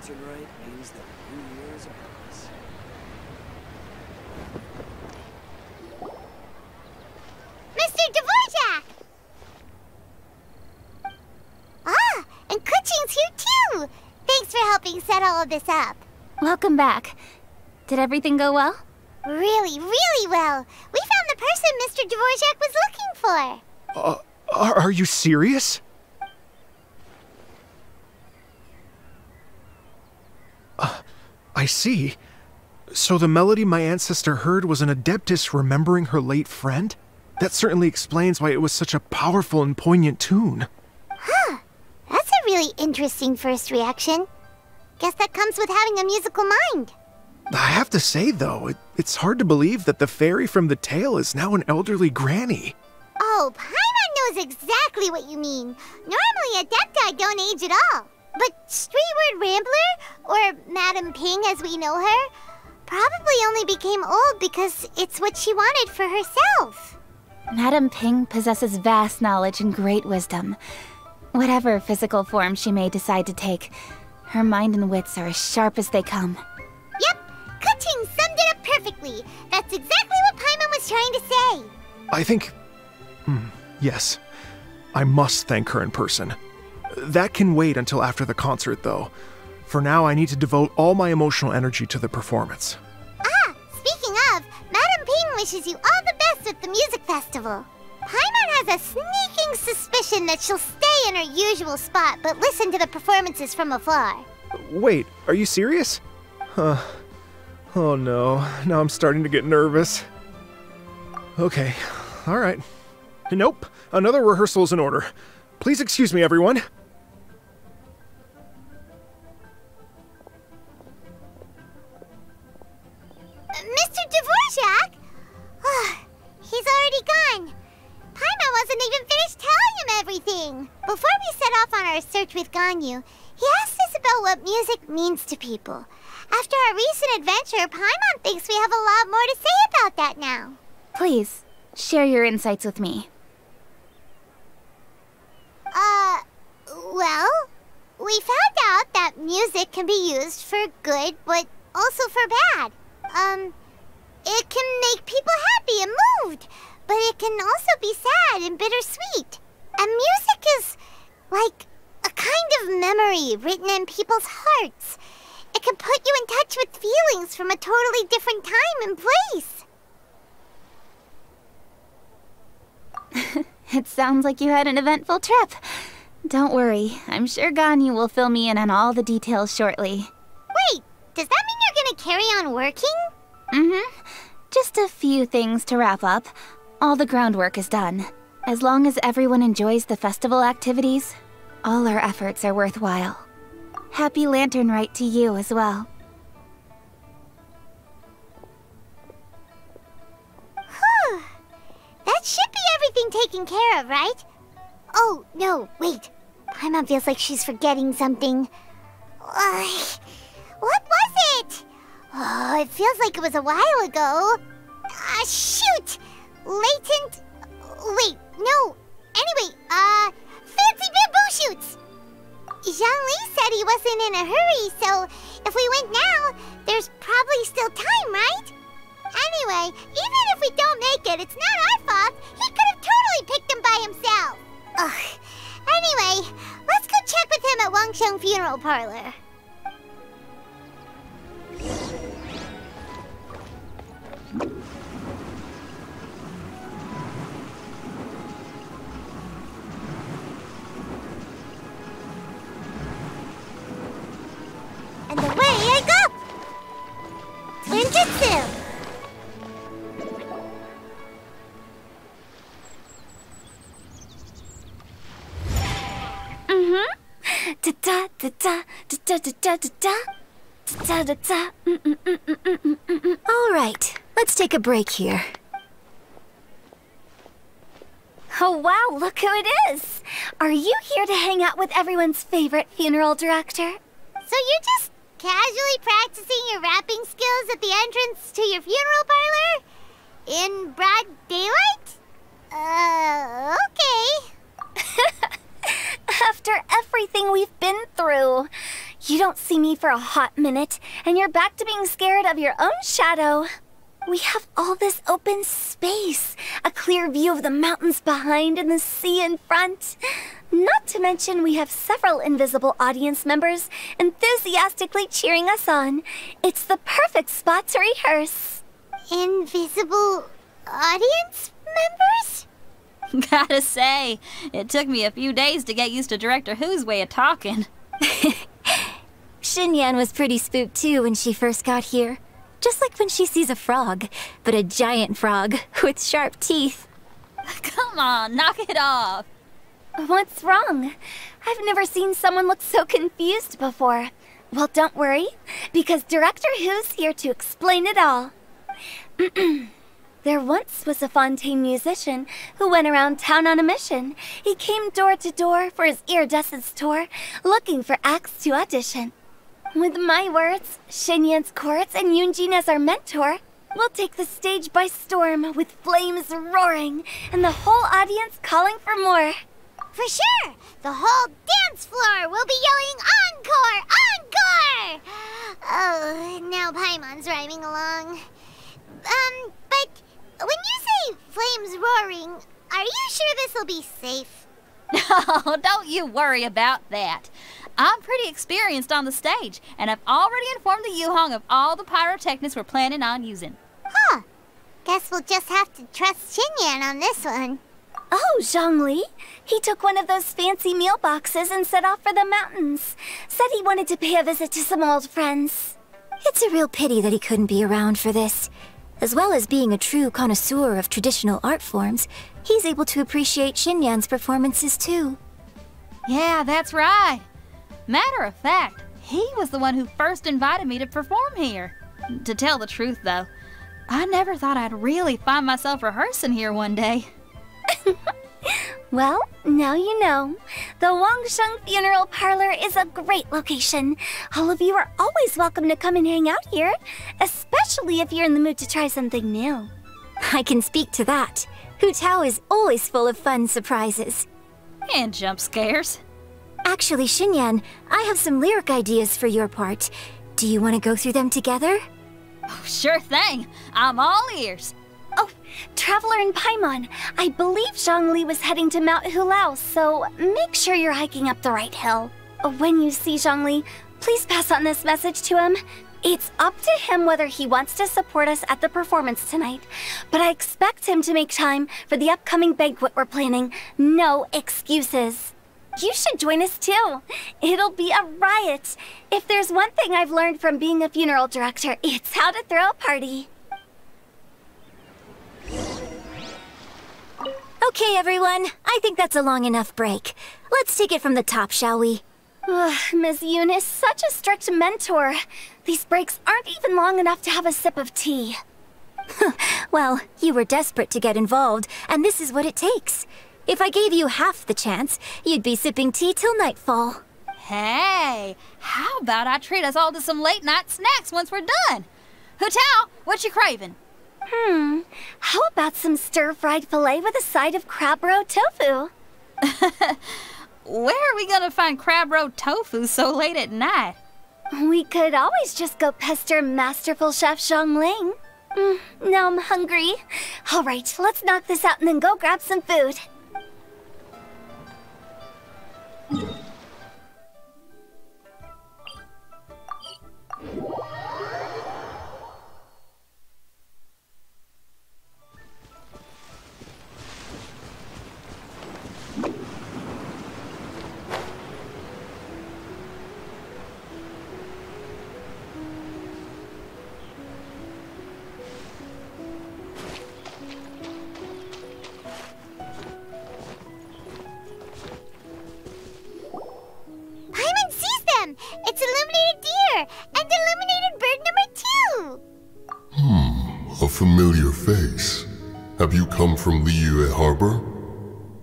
lantern right means that the new year is upon us. Mr. Dvorak! Ah, and Kuchin's here too! Thanks for helping set all of this up. Welcome back. Did everything go well? Really, really well. We found the person Mr. Dvorak was looking for. Are you serious? I see. So the melody my ancestor heard was an adeptus remembering her late friend? That certainly explains why it was such a powerful and poignant tune. Huh. That's a really interesting first reaction. Guess that comes with having a musical mind. I have to say, though, it's hard to believe that the fairy from the tale is now an elderly granny. Oh, Paimon knows exactly what you mean. Normally, Adepti don't age at all. But Streetward Rambler, or Madam Ping as we know her, probably only became old because it's what she wanted for herself. Madam Ping possesses vast knowledge and great wisdom. Whatever physical form she may decide to take, her mind and wits are as sharp as they come. Yep, Kuching summed it up perfectly. That's exactly what Paimon was trying to say. I think... yes. I must thank her in person. That can wait until after the concert, though. For now, I need to devote all my emotional energy to the performance. Ah, speaking of, Madam Ping wishes you all the best with the music festival. Paimon has a sneaking suspicion that she'll stay in her usual spot but listen to the performances from afar. Wait, are you serious? Oh no, now I'm starting to get nervous. Okay, alright. Nope, another rehearsal is in order. Please excuse me, everyone. Mr. Dvorak? He's already gone. Paimon wasn't even finished telling him everything. Before we set off on our search with Ganyu, he asked us about what music means to people. After our recent adventure, Paimon thinks we have a lot more to say about that now. Please, share your insights with me. Well, we found out that music can be used for good, but also for bad. It can make people happy and moved, but it can also be sad and bittersweet. And music is like a kind of memory written in people's hearts. It can put you in touch with feelings from a totally different time and place. It sounds like you had an eventful trip. Don't worry, I'm sure Ganyu will fill me in on all the details shortly. Wait, does that mean you're gonna carry on working? Just a few things to wrap up. All the groundwork is done. As long as everyone enjoys the festival activities, all our efforts are worthwhile. Happy Lantern Rite to you as well. Whew. That should be everything taken care of, right? Oh, no, wait. Paimon feels like she's forgetting something. What was it? Oh, it feels like it was a while ago. Shoot! Latent... Wait, no. Anyway, fancy bamboo shoots! Zhangli said he wasn't in a hurry, so if we went now, there's probably still time, right? Anyway, even if we don't make it, it's not our fault. He could have totally picked them by himself. Ugh. Anyway, let's go check with him at Wangsheng Funeral Parlor. And away I go! Ninjutsu! All right, let's take a break here. Oh wow, look who it is! Are you here to hang out with everyone's favorite funeral director? So you're just casually practicing your rapping skills at the entrance to your funeral parlor? In broad daylight? Okay. After everything we've been through, You don't see me for a hot minute, and you're back to being scared of your own shadow. We have all this open space, a clear view of the mountains behind and the sea in front. Not to mention we have several invisible audience members enthusiastically cheering us on. It's the perfect spot to rehearse. Invisible audience members? Gotta say, it took me a few days to get used to Director Who's way of talking. Xinyan was pretty spooked too when she first got here. Just like when she sees a frog, but a giant frog with sharp teeth. Come on, knock it off. What's wrong? I've never seen someone look so confused before. Well, don't worry, because Director Who's here to explain it all. There once was a Fontaine musician who went around town on a mission. He came door to door for his iridescence tour, looking for acts to audition. With my words, Xinyan's chorus, and Yunjin as our mentor, we'll take the stage by storm with flames roaring and the whole audience calling for more. For sure! The whole dance floor will be yelling encore! Encore! Oh, now Paimon's rhyming along. But when you say flames roaring, are you sure this'll be safe? No, don't you worry about that. I'm pretty experienced on the stage, and I've already informed the Yuhong of all the pyrotechnics we're planning on using. Huh. Guess we'll just have to trust Xinyan on this one. Oh, Zhongli. He took one of those fancy meal boxes and set off for the mountains. Said he wanted to pay a visit to some old friends. It's a real pity that he couldn't be around for this. As well as being a true connoisseur of traditional art forms, he's able to appreciate Xinyan's performances too. Yeah, that's right. Matter of fact, he was the one who first invited me to perform here. To tell the truth, though, I never thought I'd really find myself rehearsing here one day. Well, now you know. The Wangsheng Funeral Parlor is a great location. All of you are always welcome to come and hang out here, especially if you're in the mood to try something new. I can speak to that. Hu Tao is always full of fun surprises. And jump scares. Actually, Xinyan, I have some lyric ideas for your part. Do you want to go through them together? Oh, sure thing. I'm all ears. Oh, Traveler and Paimon, I believe Zhongli was heading to Mount Hulao, so make sure you're hiking up the right hill. When you see Zhongli, please pass on this message to him. It's up to him whether he wants to support us at the performance tonight, but I expect him to make time for the upcoming banquet we're planning. No excuses. You should join us too. It'll be a riot. If there's one thing I've learned from being a funeral director, it's how to throw a party. Okay, everyone. I think that's a long enough break. Let's take it from the top, shall we? Ms. Yoon is such a strict mentor. These breaks aren't even long enough to have a sip of tea. Well, you were desperate to get involved, and this is what it takes. If I gave you half the chance, you'd be sipping tea till nightfall. Hey, how about I treat us all to some late-night snacks once we're done? Hu Tao, what you craving? How about some stir-fried filet with a side of crab roe tofu? Where are we gonna find crab roe tofu so late at night? We could always just go pester masterful chef Zhongling. Now I'm hungry. All right, let's knock this out and then go grab some food. It's illuminated deer and illuminated bird number 2. A familiar face. Have you come from Liyue Harbor?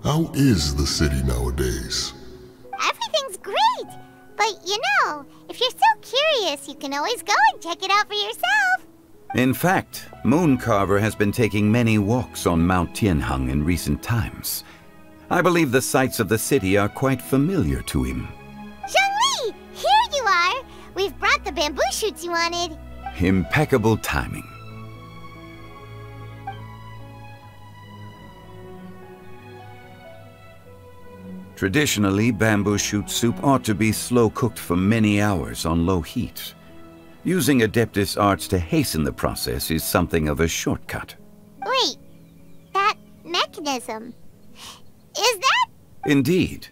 How is the city nowadays? Everything's great, but you know, if you're so curious, you can always go and check it out for yourself. In fact, Mooncarver has been taking many walks on Mount Tianheng in recent times. I believe the sights of the city are quite familiar to him. Zhongli, here you are! We've brought the bamboo shoots you wanted. Impeccable timing. Traditionally, bamboo shoot soup ought to be slow-cooked for many hours on low heat. Using Adeptus arts to hasten the process is something of a shortcut. Wait, that mechanism, is that? Indeed.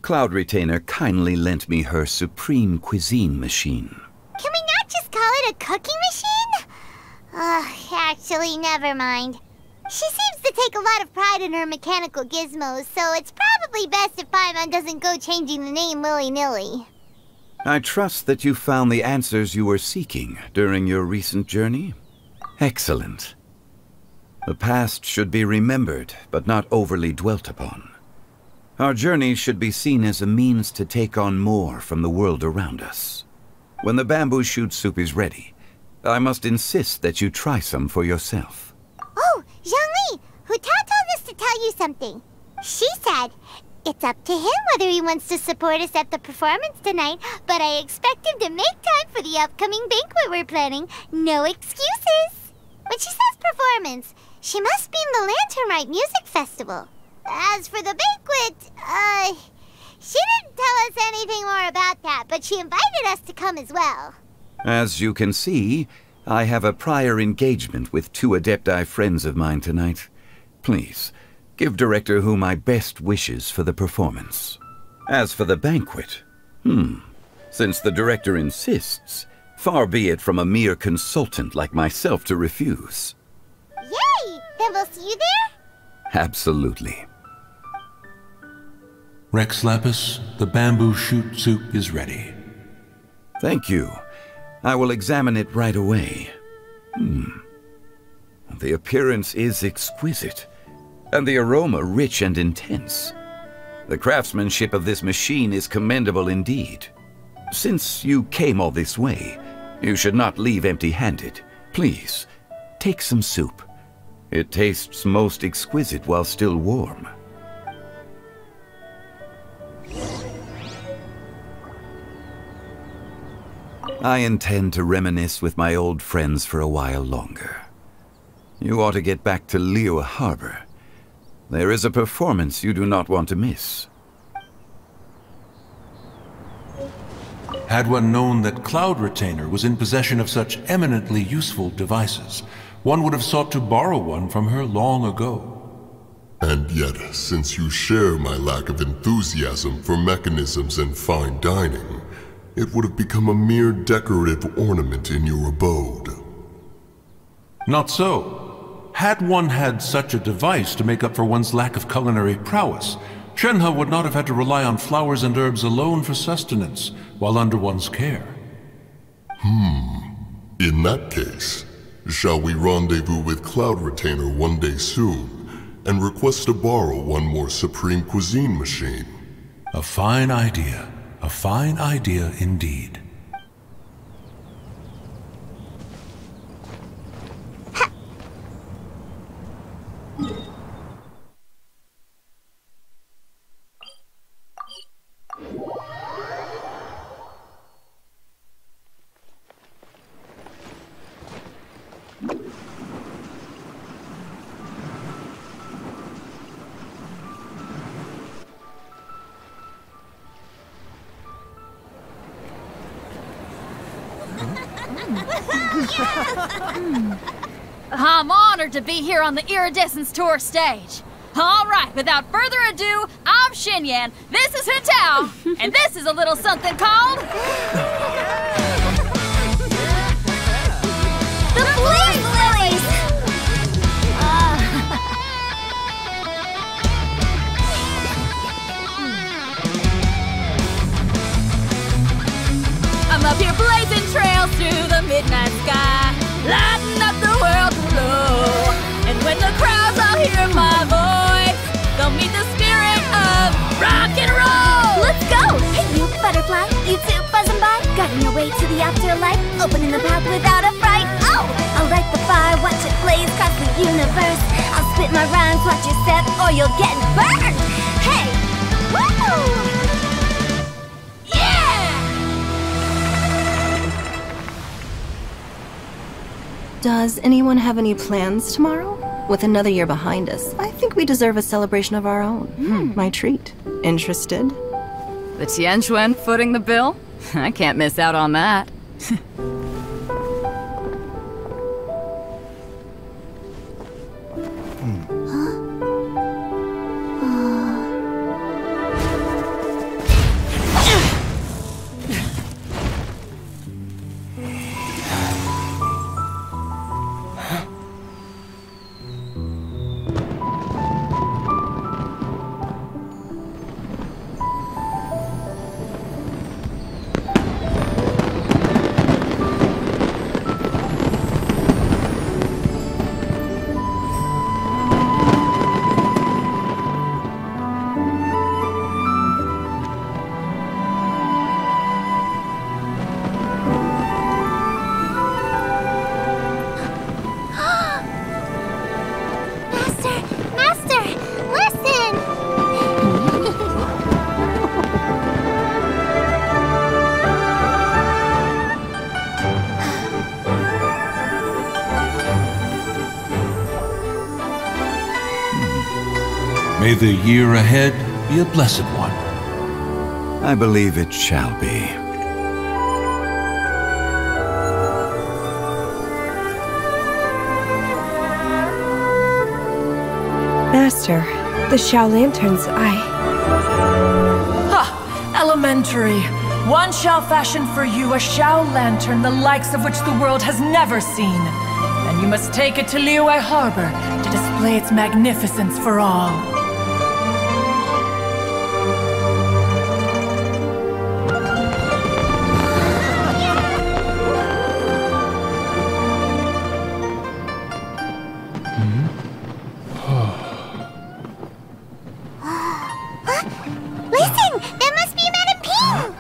Cloud Retainer kindly lent me her supreme cuisine machine. Can we not just call it a cooking machine? Actually, never mind. She seems to take a lot of pride in her mechanical gizmos, so it's probably best if Paimon doesn't go changing the name willy-nilly. I trust that you found the answers you were seeking during your recent journey. Excellent. The past should be remembered, but not overly dwelt upon. Our journey should be seen as a means to take on more from the world around us. When the bamboo shoot soup is ready, I must insist that you try some for yourself. Oh, Zhongli, Huta told us to tell you something. She said, it's up to him whether he wants to support us at the performance tonight, but I expect him to make time for the upcoming banquet we're planning. No excuses. When she says performance, she must mean the Lantern Rite Music Festival. As for the banquet, she didn't tell us anything more about that, but she invited us to come as well. As you can see, I have a prior engagement with 2 Adepti friends of mine tonight. Please, give Director Hu my best wishes for the performance. As for the banquet, since the Director insists, far be it from a mere consultant like myself to refuse. Yay! Then we'll see you there? Absolutely. Rex Lapis, the bamboo shoot soup is ready. Thank you. I will examine it right away. The appearance is exquisite, and the aroma rich and intense. The craftsmanship of this machine is commendable indeed. Since you came all this way, you should not leave empty-handed. Please, take some soup. It tastes most exquisite while still warm. I intend to reminisce with my old friends for a while longer. You ought to get back to Liyue Harbor. There is a performance you do not want to miss. Had one known that Cloud Retainer was in possession of such eminently useful devices, one would have sought to borrow one from her long ago. And yet, since you share my lack of enthusiasm for mechanisms and fine dining, it would have become a mere decorative ornament in your abode. Not so. Had one had such a device to make up for one's lack of culinary prowess, Shenhe would not have had to rely on flowers and herbs alone for sustenance while under one's care. In that case, shall we rendezvous with Cloud Retainer one day soon and request to borrow one more Supreme Cuisine machine? A fine idea. A fine idea indeed. I'm honored to be here on the Iridescence Tour stage. All right, without further ado, I'm Xinyan, this is Hutao, and this is a little something called... The Blink Lilies! I'm up here blazing trails through the midnight sky, lighting up the world below. And when the crowds all hear my voice, they'll meet the spirit of rock and roll. Let's go! Hey, you butterfly, you too buzzing by, guiding your way to the afterlife, opening the path without a fright. Oh, I'll light the fire, watch it blaze across the universe. I'll spit my rhymes, watch you step, or you'll get burned. Hey, woo! Does anyone have any plans tomorrow? With another year behind us, I think we deserve a celebration of our own. My treat. Interested? The Tianquan footing the bill? I can't miss out on that. May the year ahead be a blessed one. I believe it shall be. Master, the Xiao lanterns, Ha! Elementary. One shall fashion for you a Xiao lantern the likes of which the world has never seen. And you must take it to Liyue Harbor to display its magnificence for all. Listen! That must be Madame Ping!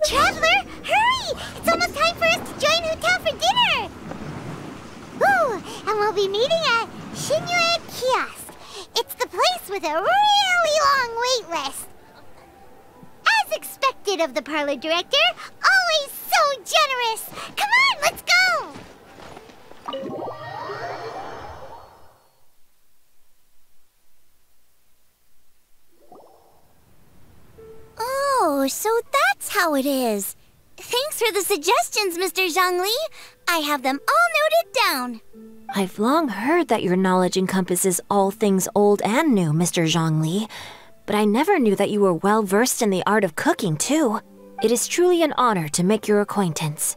Traveler, hurry! It's almost time for us to join Hotel for dinner! Ooh, and we'll be meeting at Xinyue Kiosk. It's the place with a really long wait list. As expected of the parlor director, always so generous! Come on, let's go! Oh, so that's how it is. Thanks for the suggestions, Mr. Zhongli. I have them all noted down. I've long heard that your knowledge encompasses all things old and new, Mr. Zhongli. But I never knew that you were well versed in the art of cooking, too. It is truly an honor to make your acquaintance.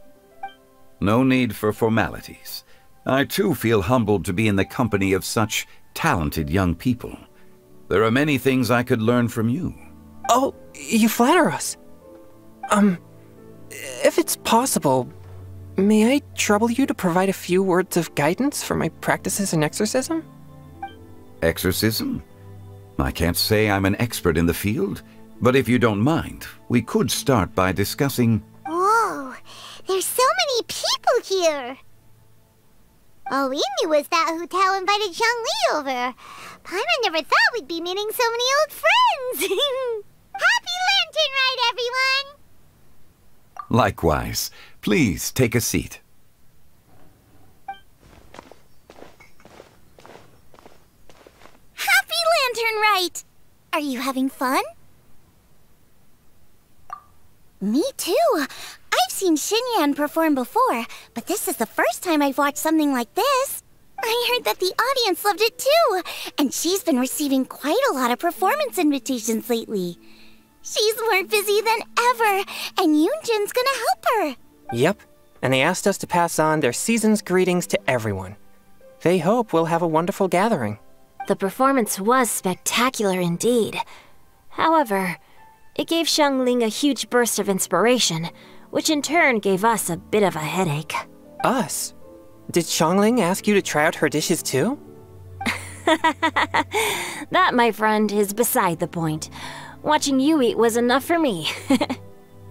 No need for formalities. I too feel humbled to be in the company of such talented young people. There are many things I could learn from you. Oh, you flatter us. If it's possible, may I trouble you to provide a few words of guidance for my practices in exorcism? Exorcism? I can't say I'm an expert in the field, but if you don't mind, we could start by discussing... Whoa, there's so many people here! All we knew was that Hu Tao invited Zhongli over. Paimon never thought we'd be meeting so many old friends! Happy Lantern Rite, everyone! Likewise. Please take a seat. Happy Lantern Rite! Are you having fun? Me too. I've seen Xinyan perform before, but this is the first time I've watched something like this. I heard that the audience loved it too, and she's been receiving quite a lot of performance invitations lately. She's more busy than ever, and Yoonjin's gonna help her. Yep, and they asked us to pass on their season's greetings to everyone. They hope we'll have a wonderful gathering. The performance was spectacular indeed. However, it gave Xiangling a huge burst of inspiration, which in turn gave us a bit of a headache. Us? Did Xiangling ask you to try out her dishes too? That, my friend, is beside the point. Watching you eat was enough for me.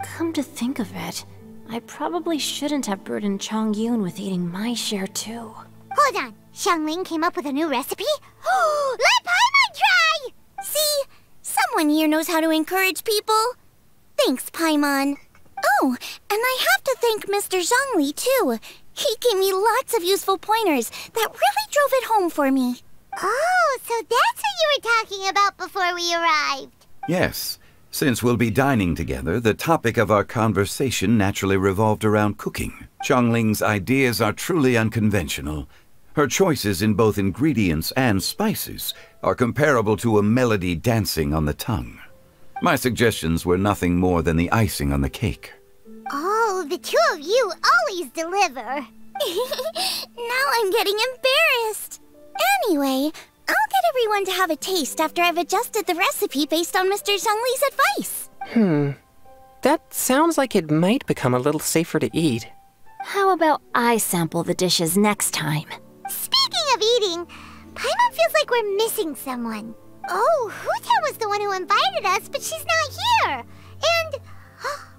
Come to think of it, I probably shouldn't have burdened Chongyun with eating my share too. Hold on, Xiangling came up with a new recipe? Let Paimon try! See, someone here knows how to encourage people. Thanks, Paimon. Oh, and I have to thank Mr. Zhongli too. He gave me lots of useful pointers that really drove it home for me. Oh, so that's what you were talking about before we arrived. Yes. Since we'll be dining together, the topic of our conversation naturally revolved around cooking. Xiangling's ideas are truly unconventional. Her choices in both ingredients and spices are comparable to a melody dancing on the tongue. My suggestions were nothing more than the icing on the cake. Oh, the two of you always deliver. Now I'm getting embarrassed. Anyway, I'll get everyone to have a taste after I've adjusted the recipe based on Mr. Zhongli's advice. That sounds like it might become a little safer to eat. How about I sample the dishes next time? Speaking of eating, Paimon feels like we're missing someone. Oh, Hu Tao was the one who invited us, but she's not here. And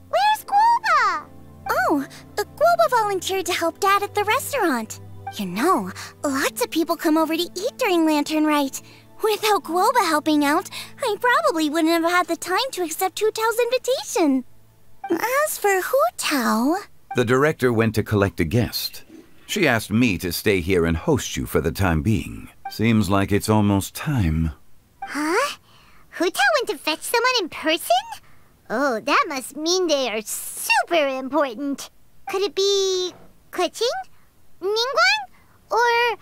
where's Guoba? Oh, Guoba volunteered to help Dad at the restaurant. You know, lots of people come over to eat during Lantern Rite. Without Guoba helping out, I probably wouldn't have had the time to accept Hu Tao's invitation. As for Hu Tao... The director went to collect a guest. She asked me to stay here and host you for the time being. Seems like it's almost time. Huh? Hu Tao went to fetch someone in person? Oh, that must mean they are super important. Could it be... Kuching? Ningguang? Or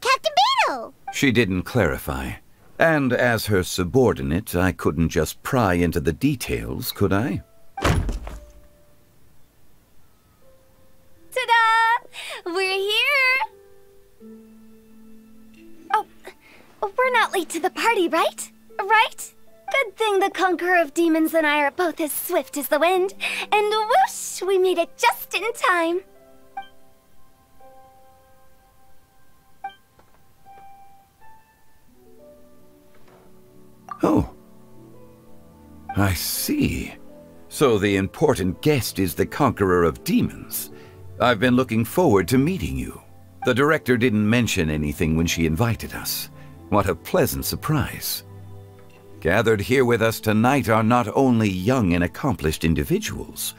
Captain Beidou? She didn't clarify. And as her subordinate, I couldn't just pry into the details, could I? Ta-da! We're here! Oh, we're not late to the party, right? Right? Good thing the Conqueror of Demons and I are both as swift as the wind. And whoosh, we made it just in time. Oh. I see. So the important guest is the Conqueror of Demons. I've been looking forward to meeting you. The director didn't mention anything when she invited us. What a pleasant surprise. Gathered here with us tonight are not only young and accomplished individuals,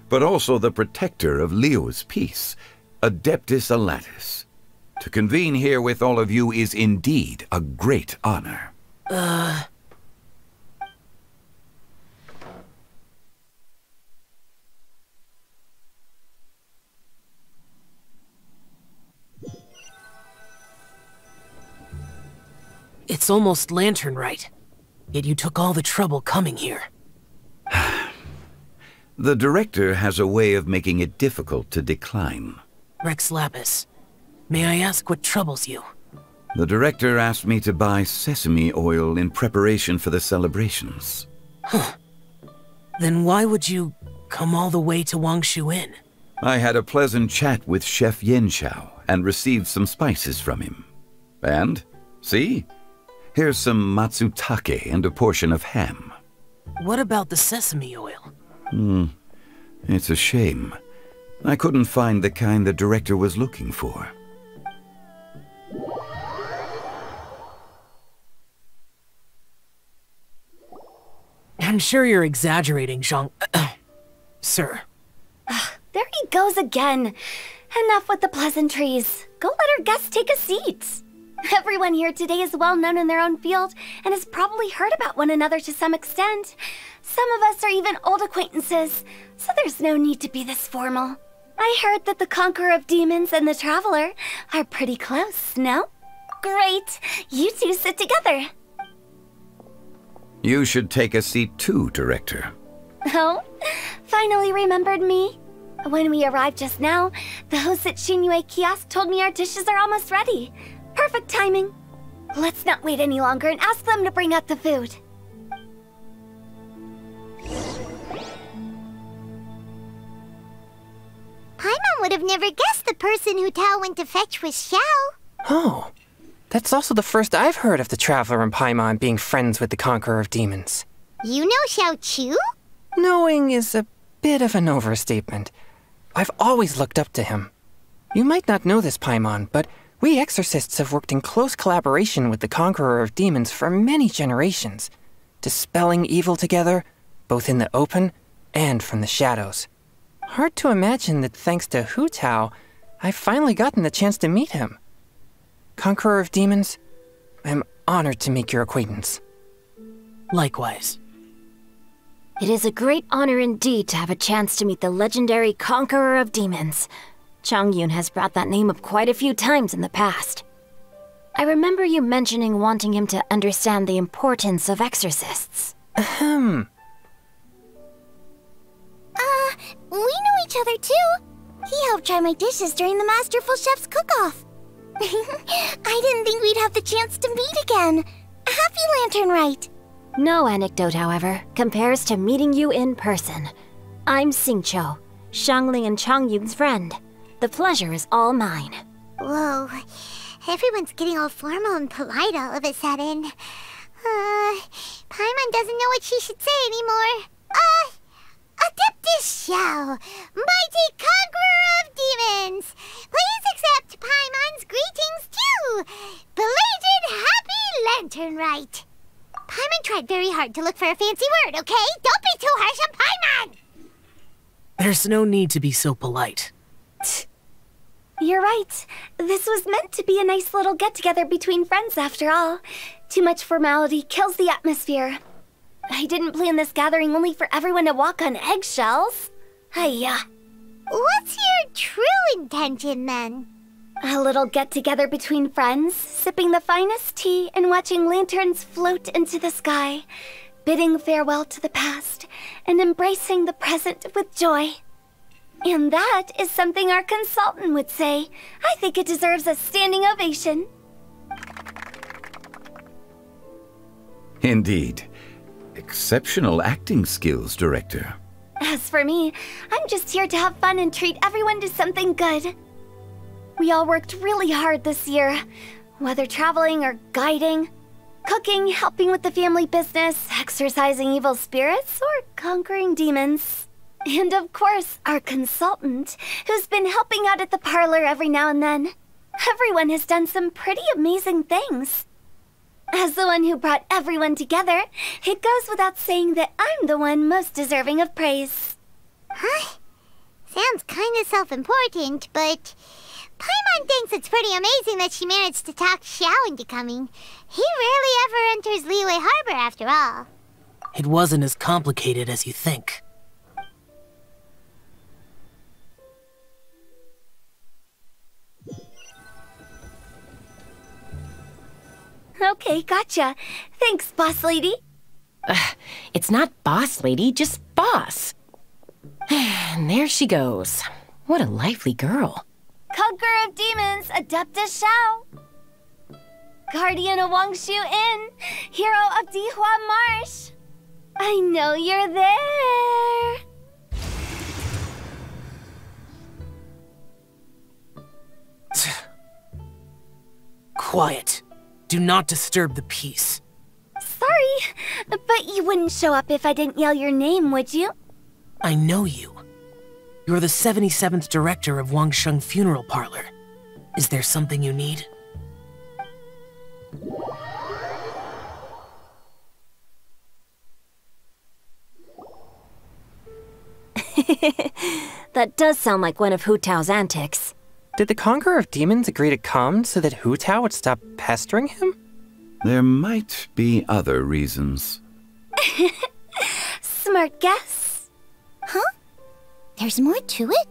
but also the protector of Leo's peace, Adeptus Alatus. To convene here with all of you is indeed a great honor. It's almost Lantern Rite. Yet you took all the trouble coming here. The director has a way of making it difficult to decline. Rex Lapis, may I ask what troubles you? The director asked me to buy sesame oil in preparation for the celebrations. Huh. Then why would you come all the way to Wangshu Inn? I had a pleasant chat with Chef Yanxiao and received some spices from him. And, see? Here's some matsutake and a portion of ham. What about the sesame oil? It's a shame. I couldn't find the kind the director was looking for. I'm sure you're exaggerating, Zhang... Sir. There he goes again. Enough with the pleasantries. Go let our guests take a seat. Everyone here today is well known in their own field and has probably heard about one another to some extent. Some of us are even old acquaintances, so there's no need to be this formal. I heard that the Conqueror of Demons and the Traveler are pretty close, no? Great! You two sit together. You should take a seat too, Director. Oh? Finally remembered me? When we arrived just now, the host at Xinyue Kiosk told me our dishes are almost ready. Perfect timing. Let's not wait any longer and ask them to bring out the food. Paimon would have never guessed the person who Tao went to fetch was Xiao. Oh, that's also the first I've heard of the Traveler and Paimon being friends with the Conqueror of Demons. You know Xiao Chu? Knowing is a bit of an overstatement. I've always looked up to him. You might not know this, Paimon, but we exorcists have worked in close collaboration with the Conqueror of Demons for many generations, dispelling evil together, both in the open and from the shadows. Hard to imagine that thanks to Hu Tao, I've finally gotten the chance to meet him. Conqueror of Demons, I'm honored to make your acquaintance. Likewise. It is a great honor indeed to have a chance to meet the legendary Conqueror of Demons. Changyun has brought that name up quite a few times in the past. I remember you mentioning wanting him to understand the importance of exorcists. We know each other too. He helped try my dishes during the Masterful Chef's cook-off. I didn't think we'd have the chance to meet again. Happy Lantern Rite. No anecdote, however, compares to meeting you in person. I'm Xingqiu, Shangling and Changyun's friend. The pleasure is all mine. Whoa, everyone's getting all formal and polite all of a sudden. Paimon doesn't know what she should say anymore. Adeptus Xiao, mighty Conqueror of Demons, please accept Paimon's greetings too. Belated Happy Lantern Rite. Paimon tried very hard to look for a fancy word, okay? Don't be too harsh on Paimon! There's no need to be so polite. You're right. This was meant to be a nice little get-together between friends after all. Too much formality kills the atmosphere. I didn't plan this gathering only for everyone to walk on eggshells. Hiya. What's your true intention then? A little get-together between friends, sipping the finest tea and watching lanterns float into the sky, bidding farewell to the past and embracing the present with joy. And that is something our consultant would say. I think it deserves a standing ovation. Indeed. Exceptional acting skills, Director. As for me, I'm just here to have fun and treat everyone to something good. We all worked really hard this year, whether traveling or guiding, cooking, helping with the family business, exorcising evil spirits, or conquering demons. And of course, our consultant, who's been helping out at the parlor every now and then. Everyone has done some pretty amazing things. As the one who brought everyone together, it goes without saying that I'm the one most deserving of praise. Huh? Sounds kinda self-important, but Paimon thinks it's pretty amazing that she managed to talk Xiao into coming. He rarely ever enters Liyue Harbor after all. It wasn't as complicated as you think. Okay, gotcha. Thanks, boss lady. It's not boss lady, just boss. And there she goes. What a lively girl. Conqueror of Demons, Adeptus Xiao. Guardian of Wangshu Inn, hero of Dihua Marsh. I know you're there. Quiet. Do not disturb the peace. Sorry, but you wouldn't show up if I didn't yell your name, would you? I know you. You're the 77th director of Wangsheng Funeral Parlor. Is there something you need? That does sound like one of Hu Tao's antics. Did the Conqueror of Demons agree to come so that Hu Tao would stop pestering him? There might be other reasons. Smart guess. Huh? There's more to it?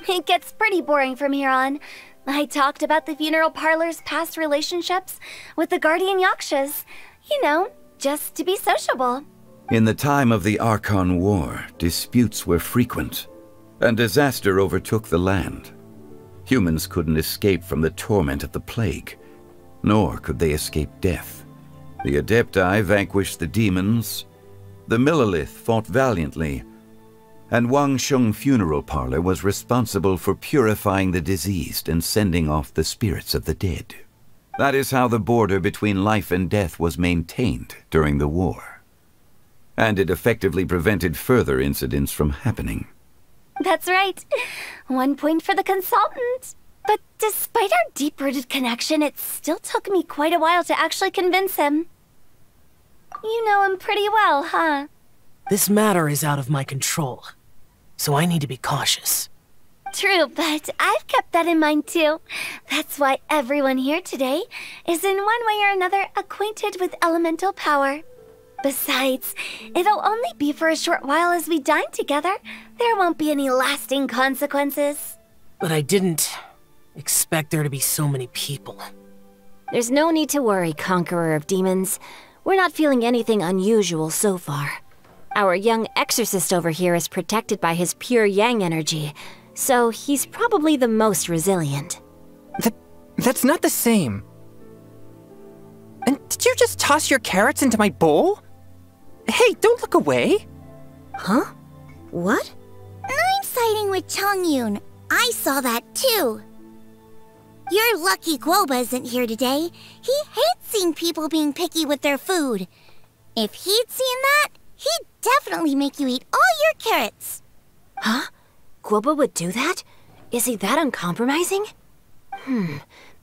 It gets pretty boring from here on. I talked about the funeral parlor's past relationships with the guardian yakshas. You know, just to be sociable. In the time of the Archon War, disputes were frequent, and disaster overtook the land. Humans couldn't escape from the torment of the plague, nor could they escape death. The Adepti vanquished the demons, the Millelith fought valiantly, and Wangsheng Funeral Parlor was responsible for purifying the diseased and sending off the spirits of the dead. That is how the border between life and death was maintained during the war. And it effectively prevented further incidents from happening. That's right. 1 point for the consultant. But despite our deep-rooted connection, it still took me quite a while to actually convince him. You know him pretty well, huh? This matter is out of my control, so I need to be cautious. True, but I've kept that in mind too. That's why everyone here today is in one way or another acquainted with elemental power. Besides, it'll only be for a short while as we dine together. There won't be any lasting consequences. But I didn't expect there to be so many people. There's no need to worry, Conqueror of Demons. We're not feeling anything unusual so far. Our young exorcist over here is protected by his pure yang energy, so he's probably the most resilient. That's not the same. And did you just toss your carrots into my bowl? Hey, don't look away! Huh? What? I'm siding with Chongyun. I saw that too. You're lucky Guoba isn't here today. He hates seeing people being picky with their food. If he'd seen that, he'd definitely make you eat all your carrots. Huh? Guoba would do that? Is he that uncompromising?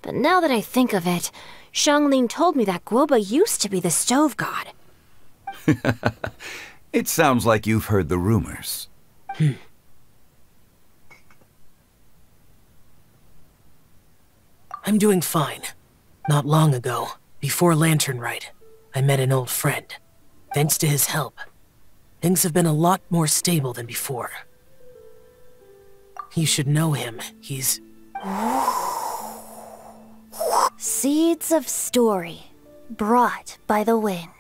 But now that I think of it, Xianglin told me that Guoba used to be the stove god. It sounds like you've heard the rumors. I'm doing fine. Not long ago, before Lantern Rite, I met an old friend. Thanks to his help, things have been a lot more stable than before. You should know him. He's... Seeds of story, brought by the wind.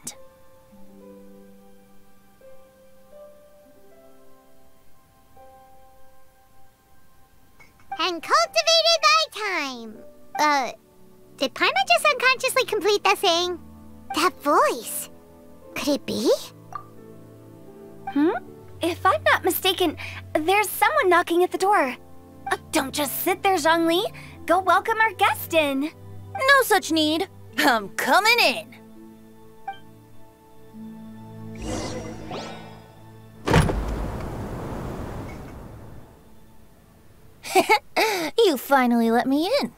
And cultivated by time. Did Paimon just unconsciously complete that thing? That voice. Could it be? If I'm not mistaken, there's someone knocking at the door. Don't just sit there, Zhongli. Go welcome our guest in. No such need. I'm coming in. You finally let me in.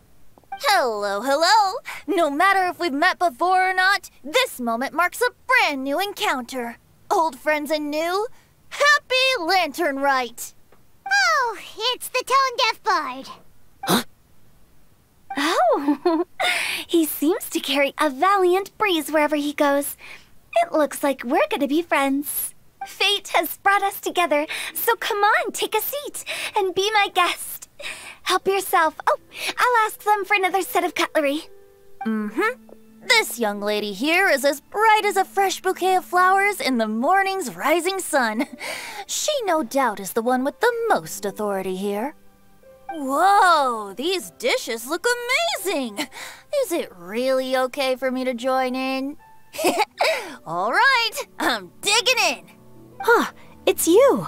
Hello, hello. No matter if we've met before or not, this moment marks a brand new encounter. Old friends and new. Happy Lantern Rite. Oh, it's the tone-deaf bard. Oh, he seems to carry a valiant breeze wherever he goes. It looks like we're gonna be friends. Fate has brought us together, so come on, take a seat and be my guest. Help yourself. Oh, I'll ask them for another set of cutlery. This young lady here is as bright as a fresh bouquet of flowers in the morning's rising sun. She no doubt is the one with the most authority here. Whoa, these dishes look amazing! Is it really okay for me to join in? All right, I'm digging in. Huh, it's you.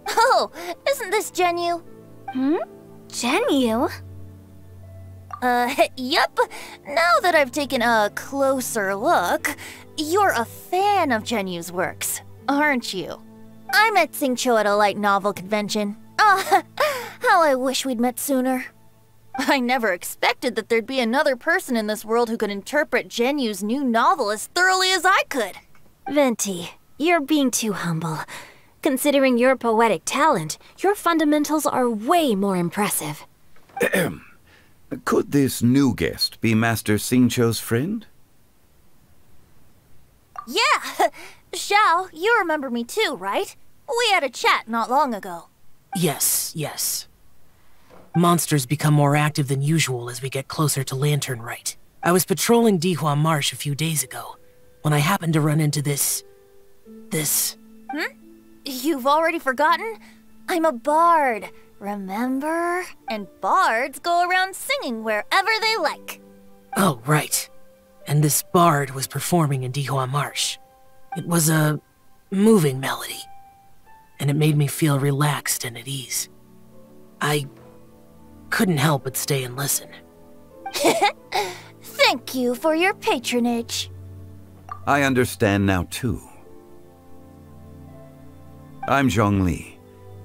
Oh, isn't this Genyu? Genyu? Yep. Now that I've taken a closer look, you're a fan of Genyu's works, aren't you? I met Xingqiu at a light novel convention. How I wish we'd met sooner. I never expected that there'd be another person in this world who could interpret Genyu's new novel as thoroughly as I could. Venti, you're being too humble. Considering your poetic talent, your fundamentals are way more impressive. Could this new guest be Master Xingqiu's friend? Yeah! Xiao, you remember me too, right? We had a chat not long ago. Yes, yes. Monsters become more active than usual as we get closer to Lantern Rite. I was patrolling Dihua Marsh a few days ago, when I happened to run into this... You've already forgotten? I'm a bard, remember? And bards go around singing wherever they like. Oh, right. And this bard was performing in Dihua Marsh. It was a moving melody, and it made me feel relaxed and at ease. I couldn't help but stay and listen. Thank you for your patronage. I understand now, too. I'm Zhongli,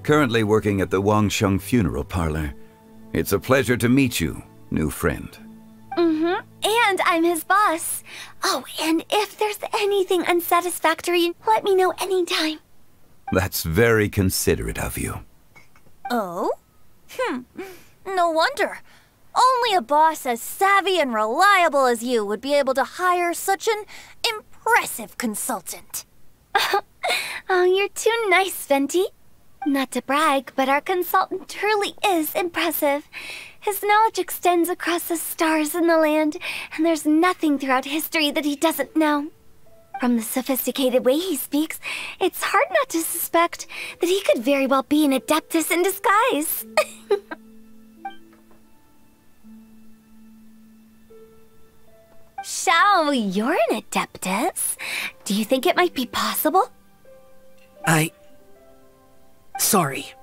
currently working at the Wangsheng Funeral Parlor. It's a pleasure to meet you, new friend. And I'm his boss. Oh, and if there's anything unsatisfactory, let me know anytime. That's very considerate of you. Oh? No wonder. Only a boss as savvy and reliable as you would be able to hire such an impressive consultant. Oh, you're too nice, Venti. Not to brag, but our consultant truly is impressive. His knowledge extends across the stars and the land, and there's nothing throughout history that he doesn't know. From the sophisticated way he speaks, it's hard not to suspect that he could very well be an adeptus in disguise. Xiao, you're an adeptus. Do you think it might be possible? Sorry.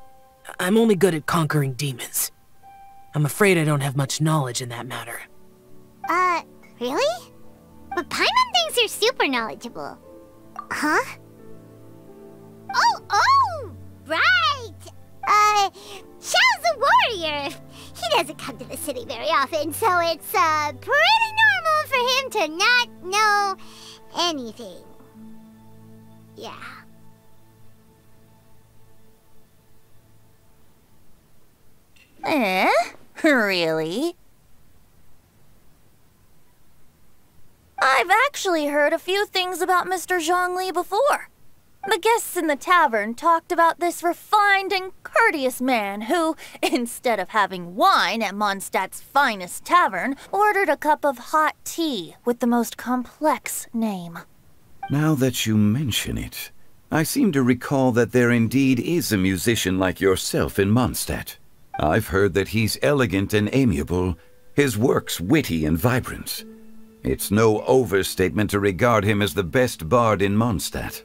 I'm only good at conquering demons. I'm afraid I don't have much knowledge in that matter. Really? But Paimon thinks you're super knowledgeable. Huh? Oh, right! Xiao's a warrior. He doesn't come to the city very often, so it's, pretty normal for him to not know anything. Yeah. Really? I've actually heard a few things about Mr. Zhongli before. The guests in the tavern talked about this refined and courteous man who, instead of having wine at Mondstadt's finest tavern, ordered a cup of hot tea with the most complex name. Now that you mention it, I seem to recall that there indeed is a musician like yourself in Mondstadt. I've heard that he's elegant and amiable, his works witty and vibrant. It's no overstatement to regard him as the best bard in Mondstadt.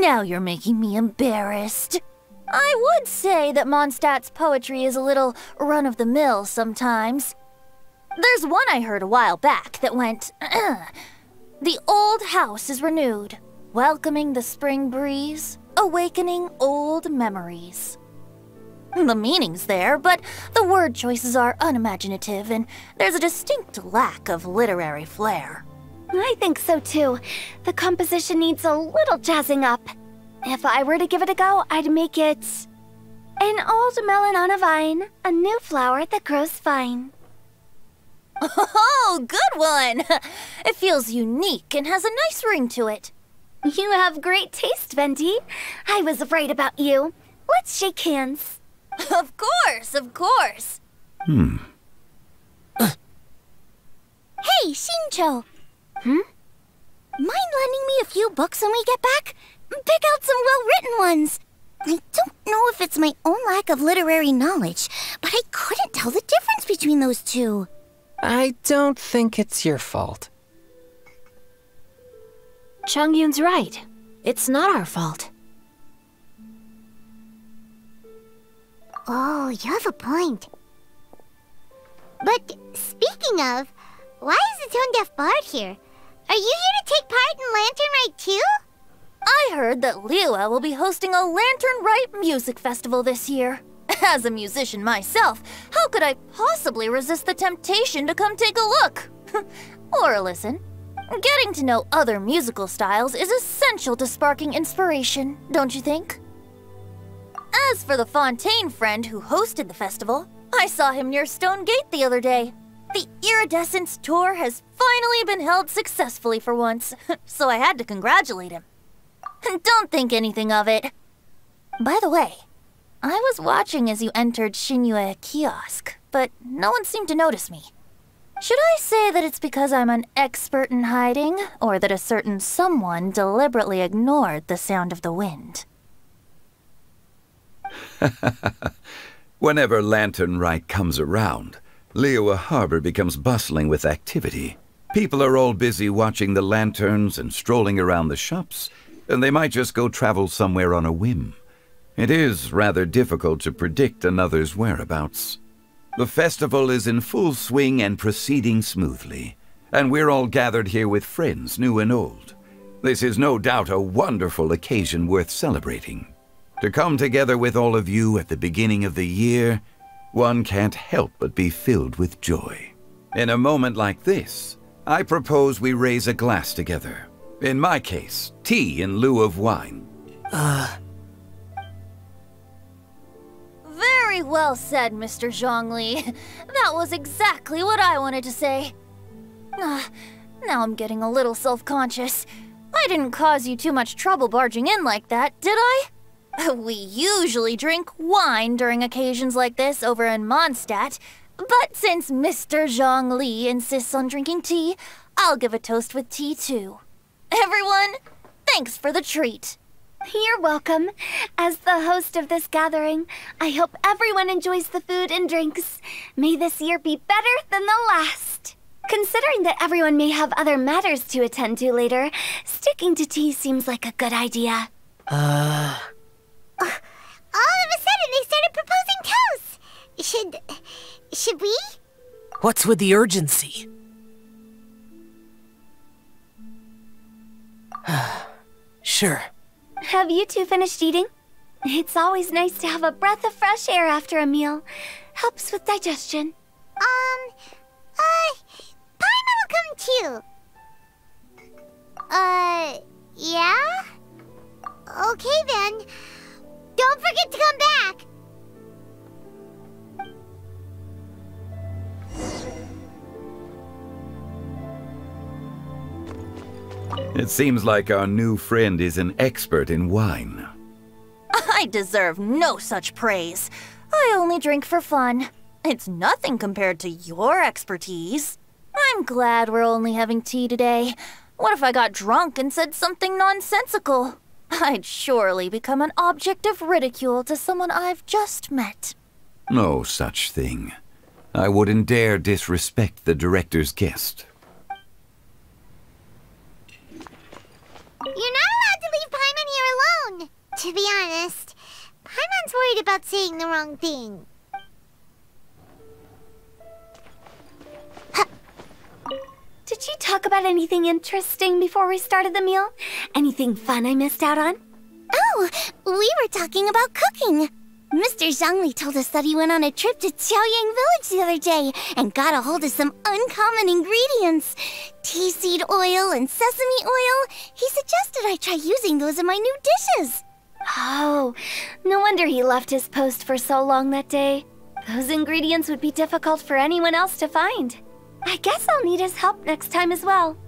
Now you're making me embarrassed. I would say that Mondstadt's poetry is a little run-of-the-mill sometimes. There's one I heard a while back that went, The old house is renewed, welcoming the spring breeze, awakening old memories. The meaning's there, but the word choices are unimaginative, and there's a distinct lack of literary flair. I think so too. The composition needs a little jazzing up. If I were to give it a go, I'd make it... An old melon on a vine, a new flower that grows fine. Oh, good one! It feels unique and has a nice ring to it. You have great taste, Venti. I was right about you. Let's shake hands. Of course, of course. Hey, Xingqiu. Mind lending me a few books when we get back? Pick out some well-written ones. I don't know if it's my own lack of literary knowledge, but I couldn't tell the difference between those two. I don't think it's your fault. Chongyun's right. It's not our fault. Oh, you have a point. But speaking of, why is the tone-deaf bard here? Are you here to take part in Lantern Rite too? I heard that Liyue will be hosting a Lantern Rite music festival this year. As a musician myself, how could I possibly resist the temptation to come take a look? Or listen. Getting to know other musical styles is essential to sparking inspiration, don't you think? As for the Fontaine friend who hosted the festival, I saw him near Stone Gate the other day. The Iridescence tour has finally been held successfully for once, so I had to congratulate him. Don't think anything of it. By the way, I was watching as you entered Shinyue Kiosk, but no one seemed to notice me. Should I say that it's because I'm an expert in hiding, or that a certain someone deliberately ignored the sound of the wind? Whenever Lantern Rite comes around, Liyue Harbor becomes bustling with activity. People are all busy watching the lanterns and strolling around the shops, and they might just go travel somewhere on a whim. It is rather difficult to predict another's whereabouts. The festival is in full swing and proceeding smoothly, and we're all gathered here with friends, new and old. This is no doubt a wonderful occasion worth celebrating. To come together with all of you at the beginning of the year, one can't help but be filled with joy. In a moment like this, I propose we raise a glass together. In my case, tea in lieu of wine. Very well said, Mr. Zhongli. That was exactly what I wanted to say. Now I'm getting a little self-conscious. I didn't cause you too much trouble barging in like that, did I? We usually drink wine during occasions like this over in Mondstadt, but since Mr. Zhongli insists on drinking tea, I'll give a toast with tea too. Everyone, thanks for the treat. You're welcome. As the host of this gathering, I hope everyone enjoys the food and drinks. May this year be better than the last. Considering that everyone may have other matters to attend to later, sticking to tea seems like a good idea. All of a sudden, they started proposing toasts. Should we? What's with the urgency? Sure. Have you two finished eating? It's always nice to have a breath of fresh air after a meal. Helps with digestion. Paimon will come too. Yeah? Okay then. Don't forget to come back! It seems like our new friend is an expert in wine. I deserve no such praise. I only drink for fun. It's nothing compared to your expertise. I'm glad we're only having tea today. What if I got drunk and said something nonsensical? I'd surely become an object of ridicule to someone I've just met. No such thing. I wouldn't dare disrespect the director's guest. You're not allowed to leave Paimon here alone! To be honest, Paimon's worried about saying the wrong thing. Did you talk about anything interesting before we started the meal? Anything fun I missed out on? Oh, we were talking about cooking. Mr. Zhongli told us that he went on a trip to Qiaoyang Village the other day and got a hold of some uncommon ingredients. Tea seed oil and sesame oil. He suggested I try using those in my new dishes. Oh, no wonder he left his post for so long that day. Those ingredients would be difficult for anyone else to find. I guess I'll need his help next time as well.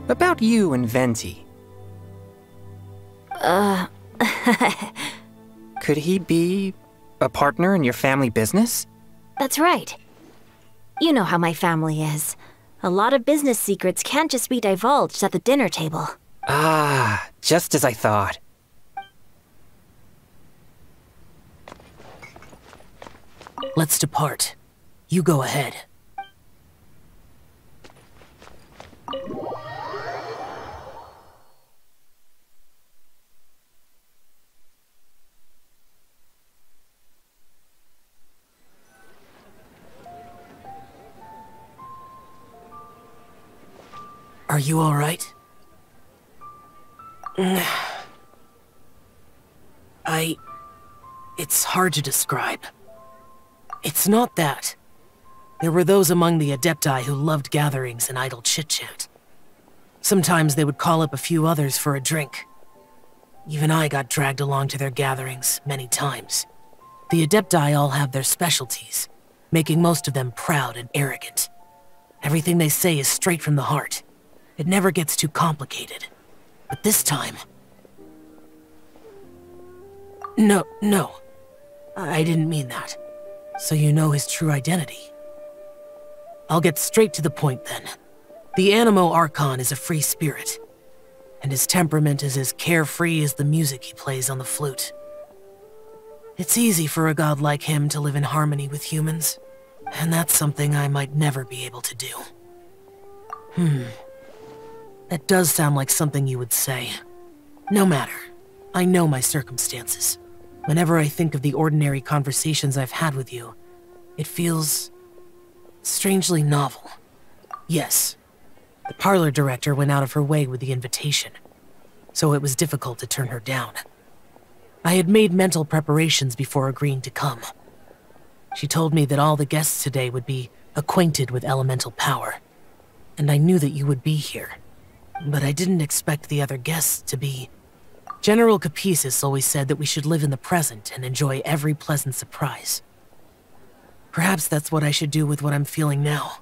About you and Venti. Could he be a partner in your family business? That's right. You know how my family is. A lot of business secrets can't just be divulged at the dinner table. Ah, just as I thought. Let's depart. You go ahead. Are you alright? It's hard to describe. It's not that. There were those among the Adepti who loved gatherings and idle chit-chat. Sometimes they would call up a few others for a drink. Even I got dragged along to their gatherings many times. The Adepti all have their specialties, making most of them proud and arrogant. Everything they say is straight from the heart. It never gets too complicated. But this time... No. I didn't mean that. So you know his true identity. I'll get straight to the point then. The Animo Archon is a free spirit, and his temperament is as carefree as the music he plays on the flute. It's easy for a god like him to live in harmony with humans, and that's something I might never be able to do. That does sound like something you would say. No matter. I know my circumstances. Whenever I think of the ordinary conversations I've had with you, it feels... strangely novel. Yes, the parlor director went out of her way with the invitation, so it was difficult to turn her down. I had made mental preparations before agreeing to come. She told me that all the guests today would be acquainted with elemental power, and I knew that you would be here. But I didn't expect the other guests to be... General Capisis always said that we should live in the present and enjoy every pleasant surprise. Perhaps that's what I should do with what I'm feeling now.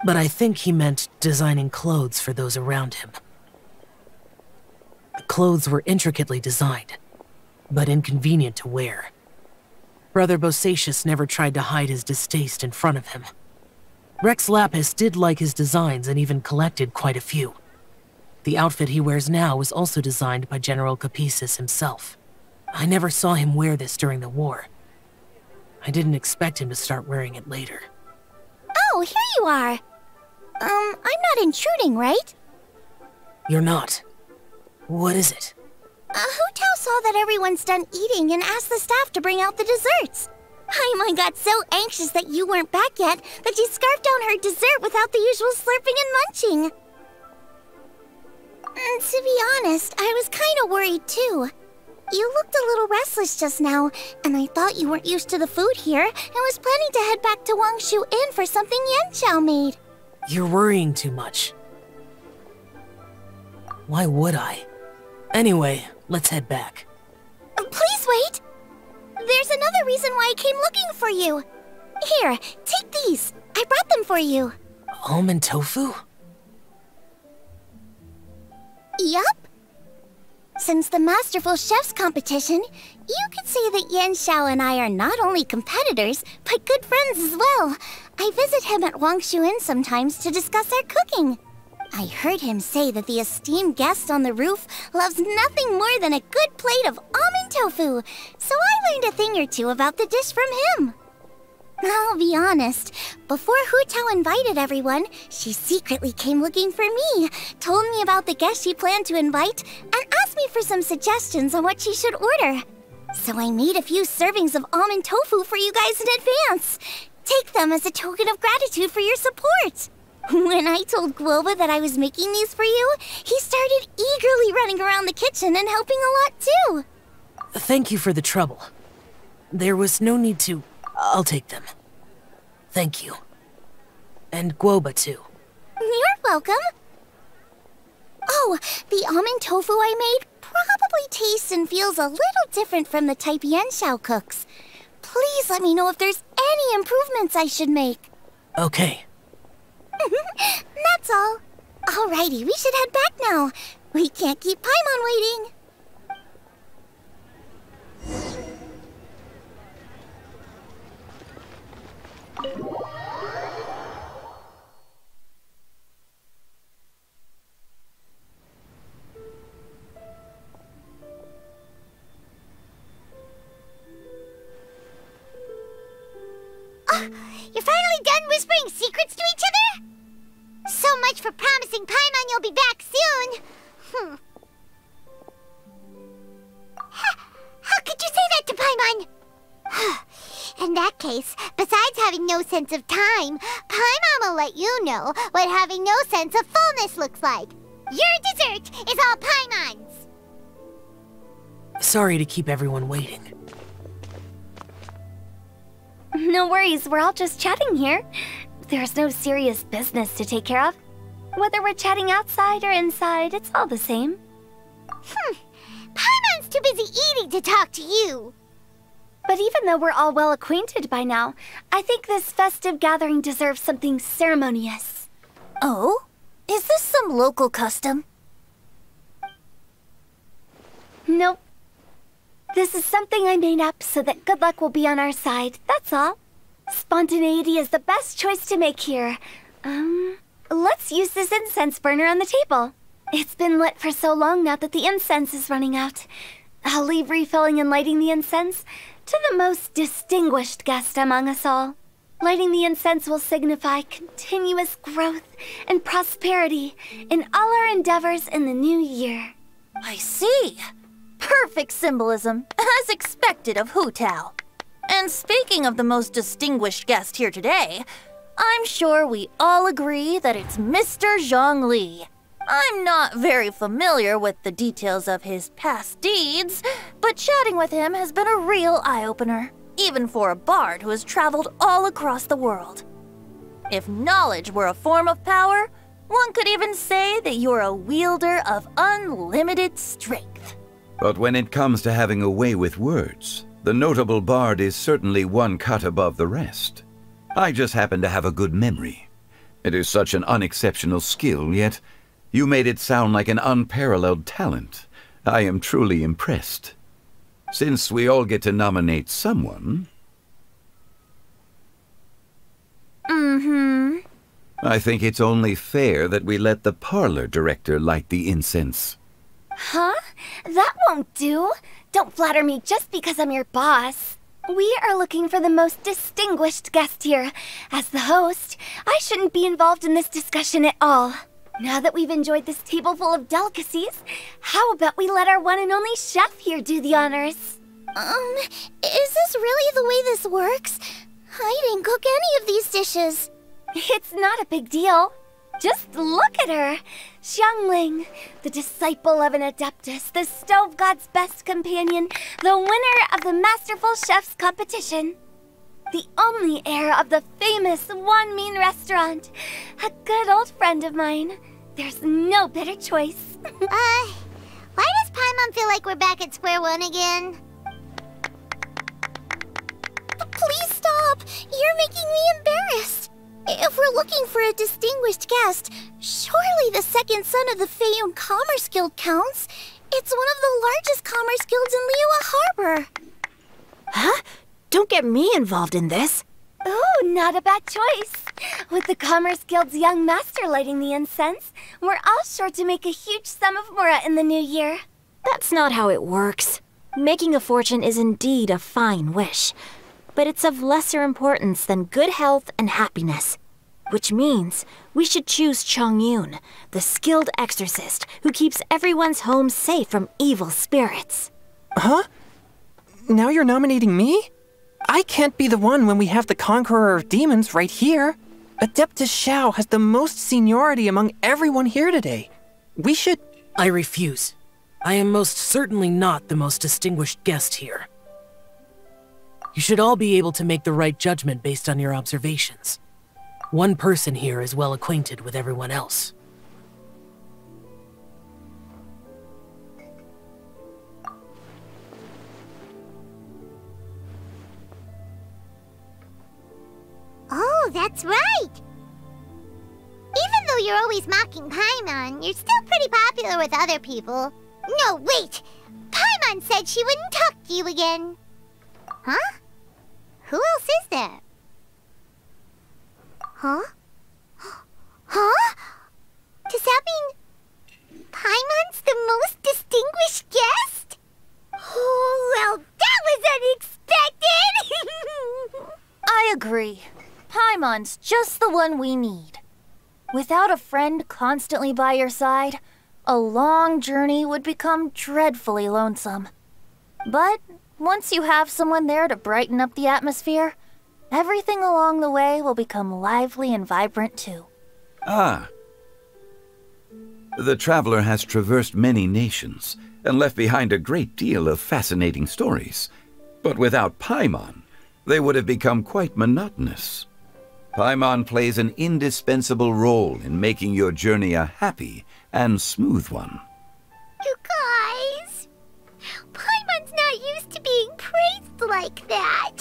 But I think he meant designing clothes for those around him. The clothes were intricately designed, but inconvenient to wear. Brother Bosacius never tried to hide his distaste in front of him. Rex Lapis did like his designs and even collected quite a few. The outfit he wears now was also designed by General Capisis himself. I never saw him wear this during the war. I didn't expect him to start wearing it later. Oh, here you are. I'm not intruding, right? You're not. What is it? Hu Tao saw that everyone's done eating and asked the staff to bring out the desserts. Paimon got so anxious that you weren't back yet that she scarfed down her dessert without the usual slurping and munching. To be honest, I was kind of worried too. You looked a little restless just now, and I thought you weren't used to the food here and was planning to head back to Wangshu Inn for something YaoYao made. You're worrying too much. Why would I? Anyway, let's head back. Please wait! There's another reason why I came looking for you. Here, take these. I brought them for you. Almond tofu? Yup. Since the Masterful Chef's competition, you could say that YaoYao and I are not only competitors, but good friends as well. I visit him at Wangshu Inn sometimes to discuss our cooking. I heard him say that the esteemed guest on the roof loves nothing more than a good plate of almond tofu, so I learned a thing or two about the dish from him. I'll be honest, before Hu Tao invited everyone, she secretly came looking for me, told me about the guests she planned to invite, and asked me for some suggestions on what she should order. So I made a few servings of almond tofu for you guys in advance. Take them as a token of gratitude for your support. When I told Guoba that I was making these for you, he started eagerly running around the kitchen and helping a lot too. Thank you for the trouble. There was no need to... I'll take them. Thank you. And Guoba too. You're welcome. Oh, the almond tofu I made probably tastes and feels a little different from the type YaoYao cooks. Please let me know if there's any improvements I should make. Okay. That's all. Alrighty, we should head back now. We can't keep Paimon waiting. You're finally done whispering secrets to each other? So much for promising Paimon you'll be back soon. How could you say that to Paimon? In that case, besides having no sense of time, Paimon will let you know what having no sense of fullness looks like. Your dessert is all Paimon's! Sorry to keep everyone waiting. No worries, we're all just chatting here. There's no serious business to take care of. Whether we're chatting outside or inside, it's all the same. Paimon's too busy eating to talk to you. But even though we're all well acquainted by now, I think this festive gathering deserves something ceremonious. Oh? Is this some local custom? Nope. This is something I made up so that good luck will be on our side, that's all. Spontaneity is the best choice to make here. Let's use this incense burner on the table. It's been lit for so long now that the incense is running out. I'll leave refilling and lighting the incense to the most distinguished guest among us all. Lighting the incense will signify continuous growth and prosperity in all our endeavors in the new year. I see. Perfect symbolism, as expected of Hu Tao. And speaking of the most distinguished guest here today, I'm sure we all agree that it's Mr. Zhongli. I'm not very familiar with the details of his past deeds, but chatting with him has been a real eye-opener, even for a bard who has traveled all across the world. If knowledge were a form of power, one could even say that you're a wielder of unlimited strength. But when it comes to having a way with words, the notable bard is certainly one cut above the rest. I just happen to have a good memory. It is such an unexceptional skill, yet you made it sound like an unparalleled talent. I am truly impressed. Since we all get to nominate someone... I think it's only fair that we let the parlor director light the incense. Huh? That won't do. Don't flatter me just because I'm your boss. We are looking for the most distinguished guest here. As the host, I shouldn't be involved in this discussion at all. Now that we've enjoyed this table full of delicacies, how about we let our one and only chef here do the honors? Is this really the way this works? I didn't cook any of these dishes. It's not a big deal. Just look at her! Xiangling, the disciple of an adeptus, the stove god's best companion, the winner of the Masterful Chef's competition. The only heir of the famous Wanmin restaurant. A good old friend of mine. There's no better choice. Why does Paimon feel like we're back at square one again? Please stop! You're making me embarrassed! If we're looking for a distinguished guest, surely the second son of the Feiyun Commerce Guild counts. It's one of the largest commerce guilds in Liyue Harbor. Huh? Don't get me involved in this. Oh, not a bad choice. With the Commerce Guild's young master lighting the incense, we're all sure to make a huge sum of mora in the new year. That's not how it works. Making a fortune is indeed a fine wish, but it's of lesser importance than good health and happiness. Which means we should choose Chongyun, the skilled exorcist who keeps everyone's home safe from evil spirits. Huh? Now you're nominating me? I can't be the one when we have the Conqueror of Demons right here. Adeptus Xiao has the most seniority among everyone here today. We should... I refuse. I am most certainly not the most distinguished guest here. You should all be able to make the right judgment based on your observations. One person here is well acquainted with everyone else. Oh, that's right! Even though you're always mocking Paimon, you're still pretty popular with other people. No, wait! Paimon said she wouldn't talk to you again. Huh? Who else is there? Huh? Huh? Does that mean Paimon's the most distinguished guest? Oh, well, that was unexpected! I agree. Paimon's just the one we need. Without a friend constantly by your side, a long journey would become dreadfully lonesome. But once you have someone there to brighten up the atmosphere, everything along the way will become lively and vibrant too. Ah. The traveler has traversed many nations and left behind a great deal of fascinating stories. But without Paimon, they would have become quite monotonous. Paimon plays an indispensable role in making your journey a happy and smooth one. You guys, Paimon's not used to being praised like that.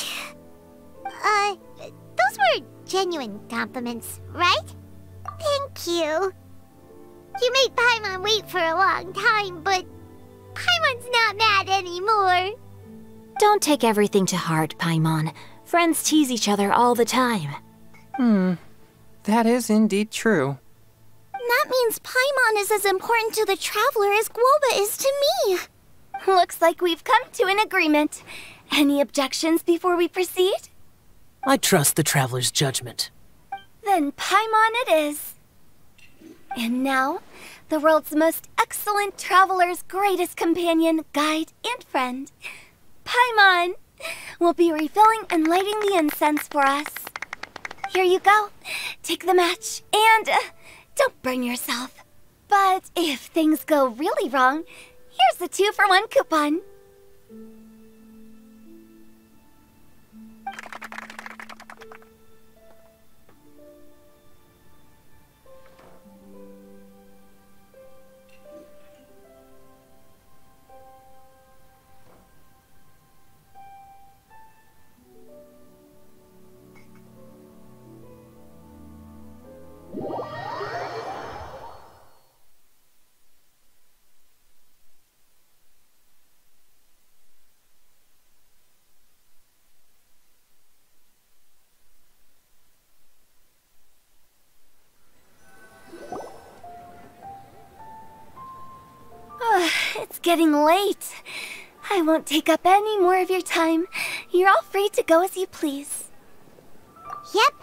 Those were genuine compliments, right? Thank you. You made Paimon wait for a long time, but Paimon's not mad anymore. Don't take everything to heart, Paimon. Friends tease each other all the time. That is indeed true. That means Paimon is as important to the traveler as Guoba is to me. Looks like we've come to an agreement. Any objections before we proceed? I trust the traveler's judgment. Then Paimon it is. And now, the world's most excellent traveler's greatest companion, guide, and friend, Paimon, will be refilling and lighting the incense for us. Here you go. Take the match, and don't burn yourself. But if things go really wrong, here's the 2-for-1 coupon. It's getting late. I won't take up any more of your time. You're all free to go as you please. Yep,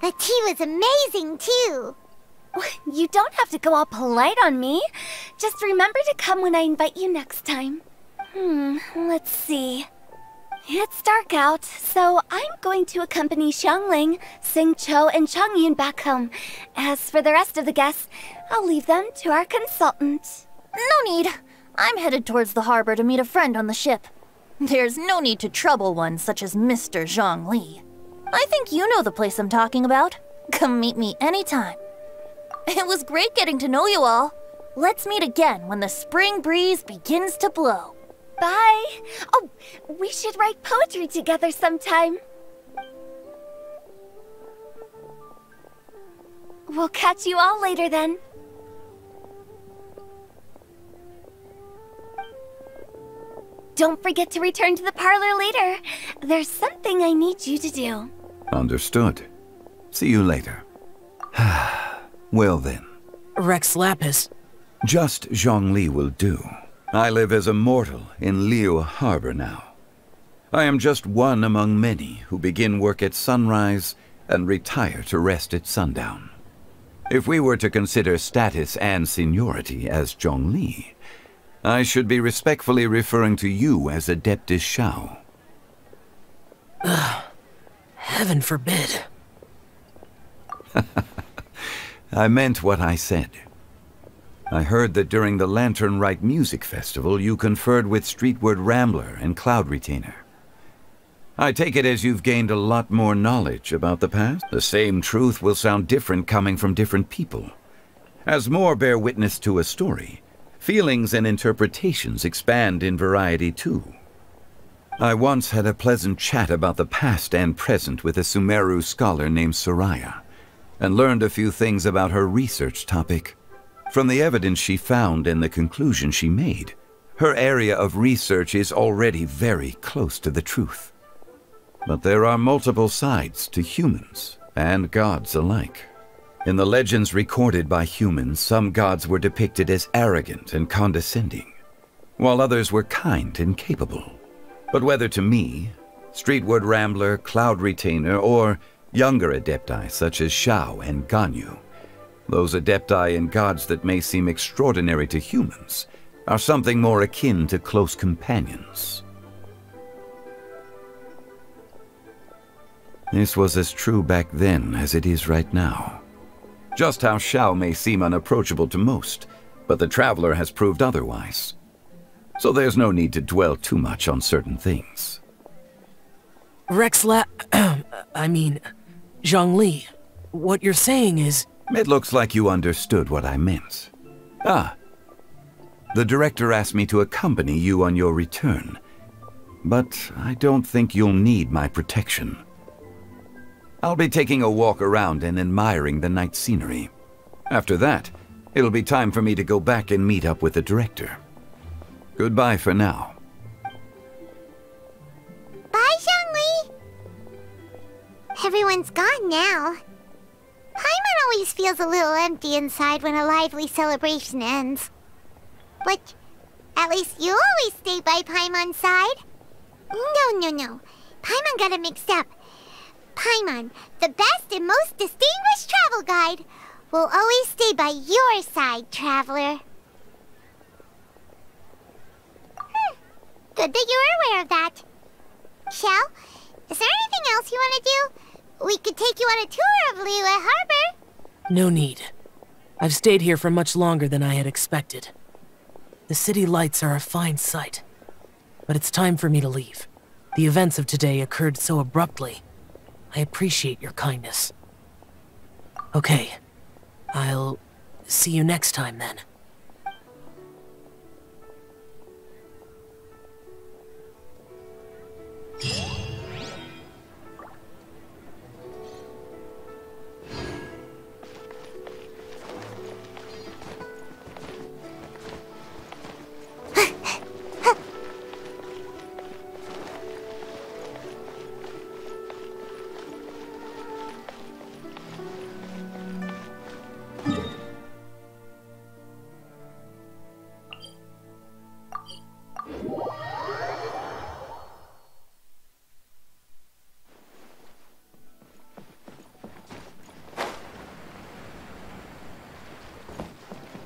the tea was amazing too. You don't have to go all polite on me. Just remember to come when I invite you next time. Let's see. It's dark out, so I'm going to accompany Xiangling, Xingqiu, and Changyun back home. As for the rest of the guests, I'll leave them to our consultant. No need. I'm headed towards the harbor to meet a friend on the ship. There's no need to trouble one such as Mr. Zhongli. I think you know the place I'm talking about. Come meet me anytime. It was great getting to know you all. Let's meet again when the spring breeze begins to blow. Bye. Oh, we should write poetry together sometime. We'll catch you all later then. Don't forget to return to the parlor later. There's something I need you to do. Understood. See you later. Well then. Rex Lapis. Just Zhongli will do. I live as a mortal in Liyue Harbor now. I am just one among many who begin work at sunrise and retire to rest at sundown. If we were to consider status and seniority as Zhongli, I should be respectfully referring to you as Adeptus Xiao. Heaven forbid. I meant what I said. I heard that during the Lantern Rite Music Festival, you conferred with Streetward Rambler and Cloud Retainer. I take it as you've gained a lot more knowledge about the past. The same truth will sound different coming from different people. As more bear witness to a story, feelings and interpretations expand in variety too. I once had a pleasant chat about the past and present with a Sumeru scholar named Soraya, and learned a few things about her research topic. From the evidence she found and the conclusion she made, her area of research is already very close to the truth. But there are multiple sides to humans and gods alike. In the legends recorded by humans, some gods were depicted as arrogant and condescending, while others were kind and capable. But whether to me, Streetward Rambler, Cloud Retainer, or younger adepti such as Xiao and Ganyu, those adepti and gods that may seem extraordinary to humans are something more akin to close companions. This was as true back then as it is right now. Just how Xiao may seem unapproachable to most, but the traveler has proved otherwise. So there's no need to dwell too much on certain things. Zhongli, what you're saying is... It looks like you understood what I meant. Ah. The director asked me to accompany you on your return, but I don't think you'll need my protection. I'll be taking a walk around and admiring the night scenery. After that, it'll be time for me to go back and meet up with the director. Goodbye for now. Bye, Zhongli! Everyone's gone now. Paimon always feels a little empty inside when a lively celebration ends. But at least you always stay by Paimon's side. No. Paimon got it mixed up. Paimon, the best and most distinguished travel guide, will always stay by your side, traveler. Good that you were aware of that. Xiao, is there anything else you want to do? We could take you on a tour of Liyue Harbor. No need. I've stayed here for much longer than I had expected. The city lights are a fine sight. But it's time for me to leave. The events of today occurred so abruptly. I appreciate your kindness. Okay. I'll see you next time then.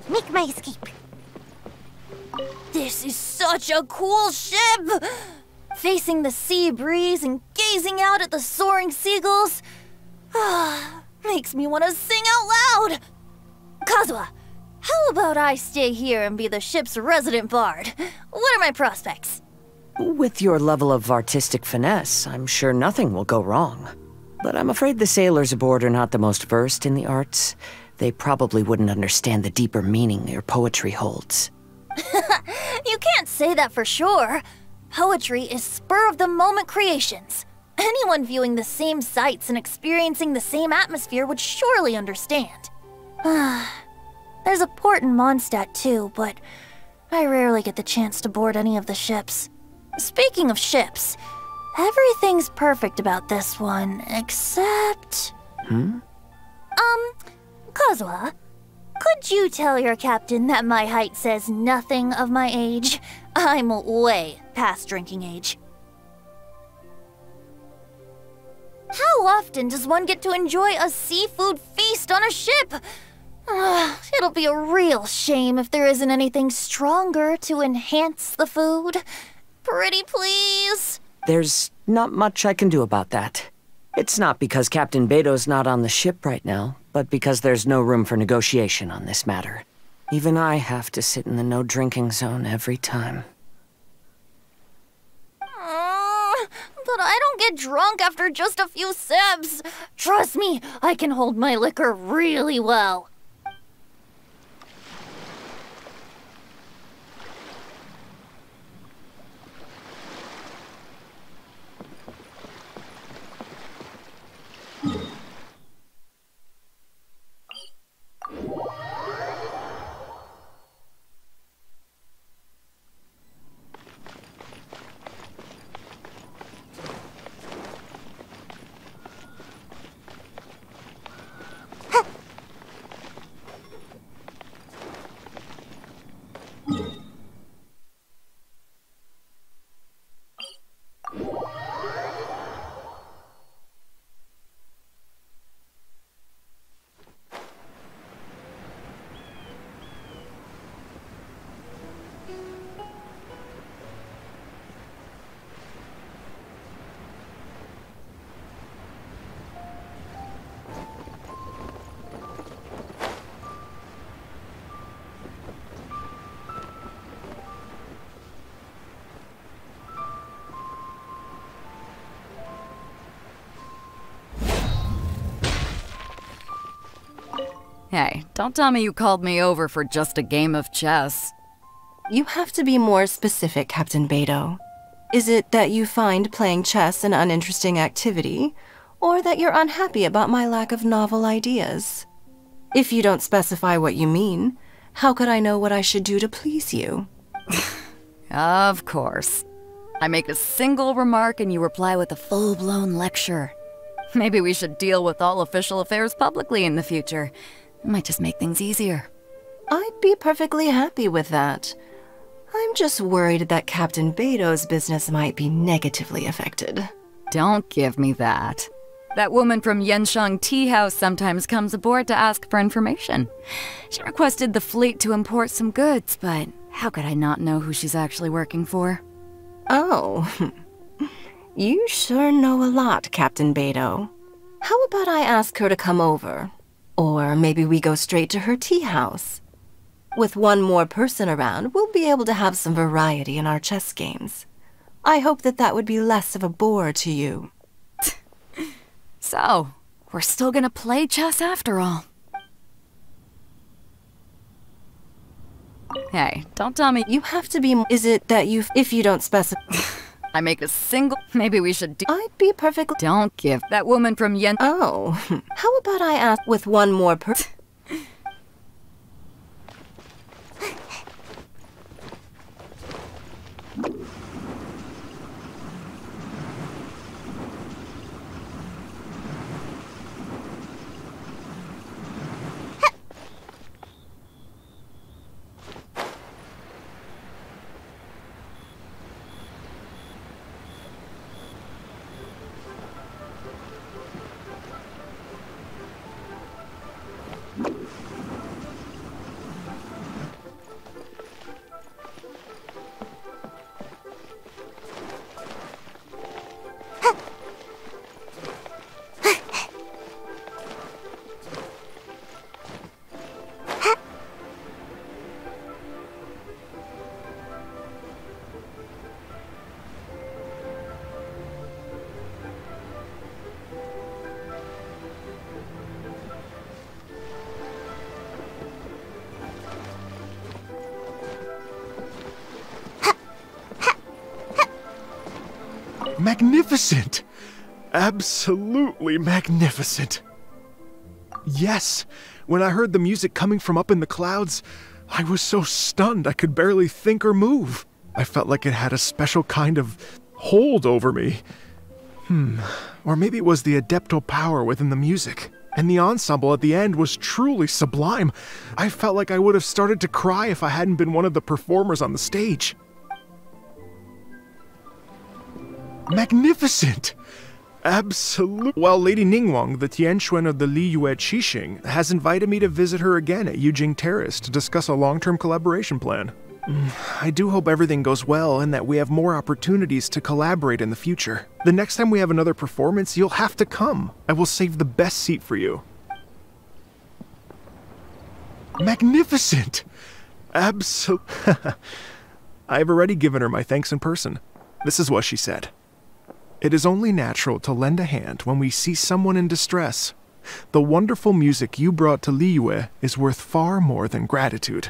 Make my escape. This is such a cool ship! Facing the sea breeze and gazing out at the soaring seagulls. Makes me want to sing out loud! Kazuha, how about I stay here and be the ship's resident bard? What are my prospects? With your level of artistic finesse, I'm sure nothing will go wrong. But I'm afraid the sailors aboard are not the most versed in the arts. They probably wouldn't understand the deeper meaning your poetry holds. You can't say that for sure. Poetry is spur-of-the-moment creations. Anyone viewing the same sights and experiencing the same atmosphere would surely understand. There's a port in Mondstadt too, but I rarely get the chance to board any of the ships. Speaking of ships, everything's perfect about this one, except... Kazuha, could you tell your captain that my height says nothing of my age? I'm way past drinking age. How often does one get to enjoy a seafood feast on a ship? It'll be a real shame if there isn't anything stronger to enhance the food. Pretty please? There's not much I can do about that. It's not because Captain Beto's not on the ship right now, but because there's no room for negotiation on this matter. Even I have to sit in the no-drinking zone every time. But I don't get drunk after just a few sips. Trust me, I can hold my liquor really well. Hey, don't tell me you called me over for just a game of chess. You have to be more specific, Captain Beidou. Is it that you find playing chess an uninteresting activity, or that you're unhappy about my lack of novel ideas? If you don't specify what you mean, how could I know what I should do to please you? Of course. I make a single remark and you reply with a full-blown lecture. Maybe we should deal with all official affairs publicly in the future. It might just make things easier. I'd be perfectly happy with that. I'm just worried that Captain Beidou's business might be negatively affected. Don't give me that. That woman from Yenshang Tea House sometimes comes aboard to ask for information. She requested the fleet to import some goods, but how could I not know who she's actually working for? Oh, you sure know a lot, Captain Beidou. How about I ask her to come over? Or maybe we go straight to her tea house. With one more person around, we'll be able to have some variety in our chess games. I hope that would be less of a bore to you. So, we're still gonna play chess after all. Hey, don't tell me you have to be. Is it that if you don't specify? I make a single. Maybe we should. I'd be perfectly. Don't give that woman from Yen. Oh, how about I ask with one more person? Magnificent! Absolutely magnificent. Yes, when I heard the music coming from up in the clouds, I was so stunned I could barely think or move. I felt like it had a special kind of hold over me. Or maybe it was the adeptal power within the music. And the ensemble at the end was truly sublime. I felt like I would have started to cry if I hadn't been one of the performers on the stage. Magnificent! Absolute. Well, Lady Ningguang, the Tianquan of the Liyue Qixing, has invited me to visit her again at Yujing Terrace to discuss a long-term collaboration plan. I do hope everything goes well and that we have more opportunities to collaborate in the future. The next time we have another performance, you'll have to come. I will save the best seat for you. Magnificent! Absolute. I've already given her my thanks in person. This is what she said. It is only natural to lend a hand when we see someone in distress. The wonderful music you brought to Liyue is worth far more than gratitude.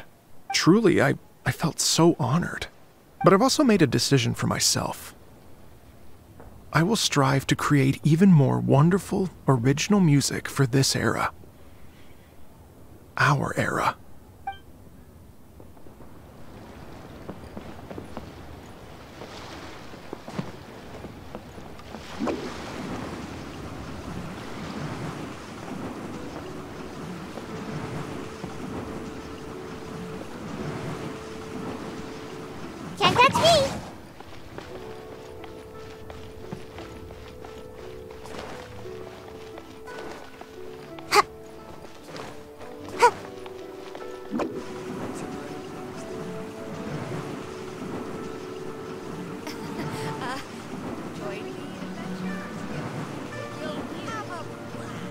Truly, I felt so honored. But I've also made a decision for myself. I will strive to create even more wonderful, original music for this era. Our era. Can't touch me!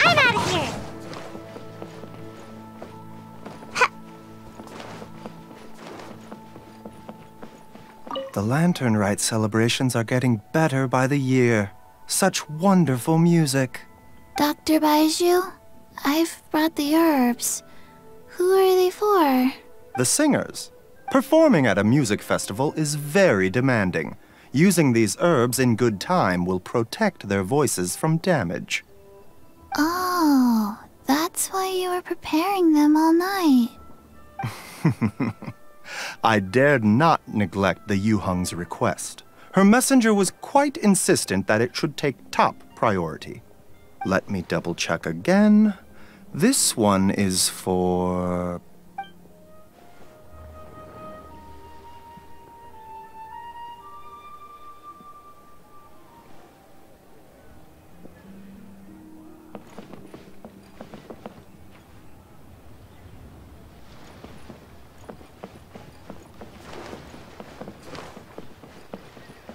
I'm out of here! The Lantern Rite celebrations are getting better by the year. Such wonderful music. Dr. Baiju, I've brought the herbs. Who are they for? The singers. Performing at a music festival is very demanding. Using these herbs in good time will protect their voices from damage. Oh, that's why you were preparing them all night. I dared not neglect the Yuheng's request. Her messenger was quite insistent that it should take top priority. Let me double check again. This one is for...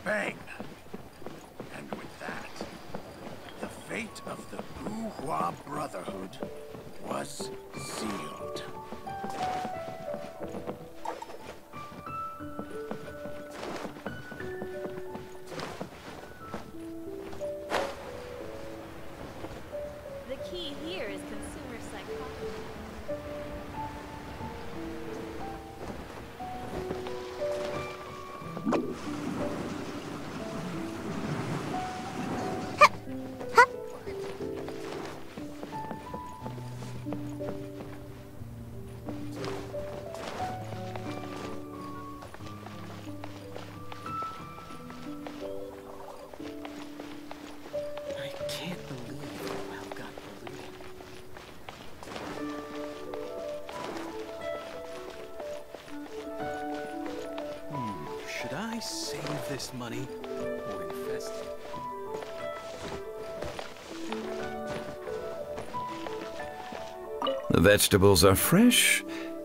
Bang! And with that, the fate of the Bourgeois Brotherhood was sealed. The key here is consumer psychology. Should I save this money or invest it? The vegetables are fresh,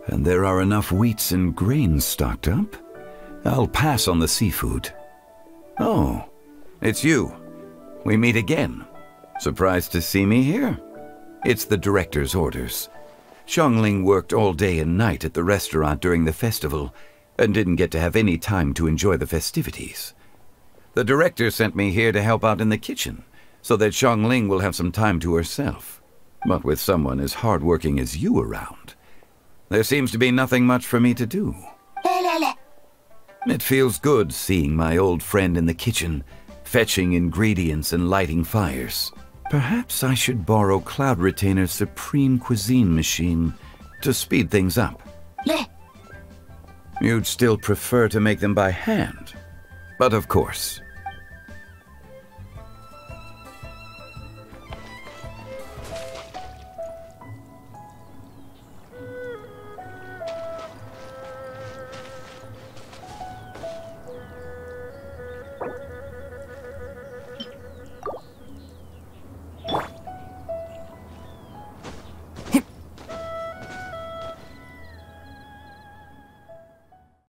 and there are enough wheats and grains stocked up. I'll pass on the seafood. Oh, it's you. We meet again. Surprised to see me here? It's the director's orders. Xiangling worked all day and night at the restaurant during the festival, and didn't get to have any time to enjoy the festivities. The director sent me here to help out in the kitchen, so that Xiangling will have some time to herself. But with someone as hardworking as you around, there seems to be nothing much for me to do. It feels good seeing my old friend in the kitchen, fetching ingredients and lighting fires. Perhaps I should borrow Cloud Retainer's Supreme Cuisine machine to speed things up. You'd still prefer to make them by hand. But of course,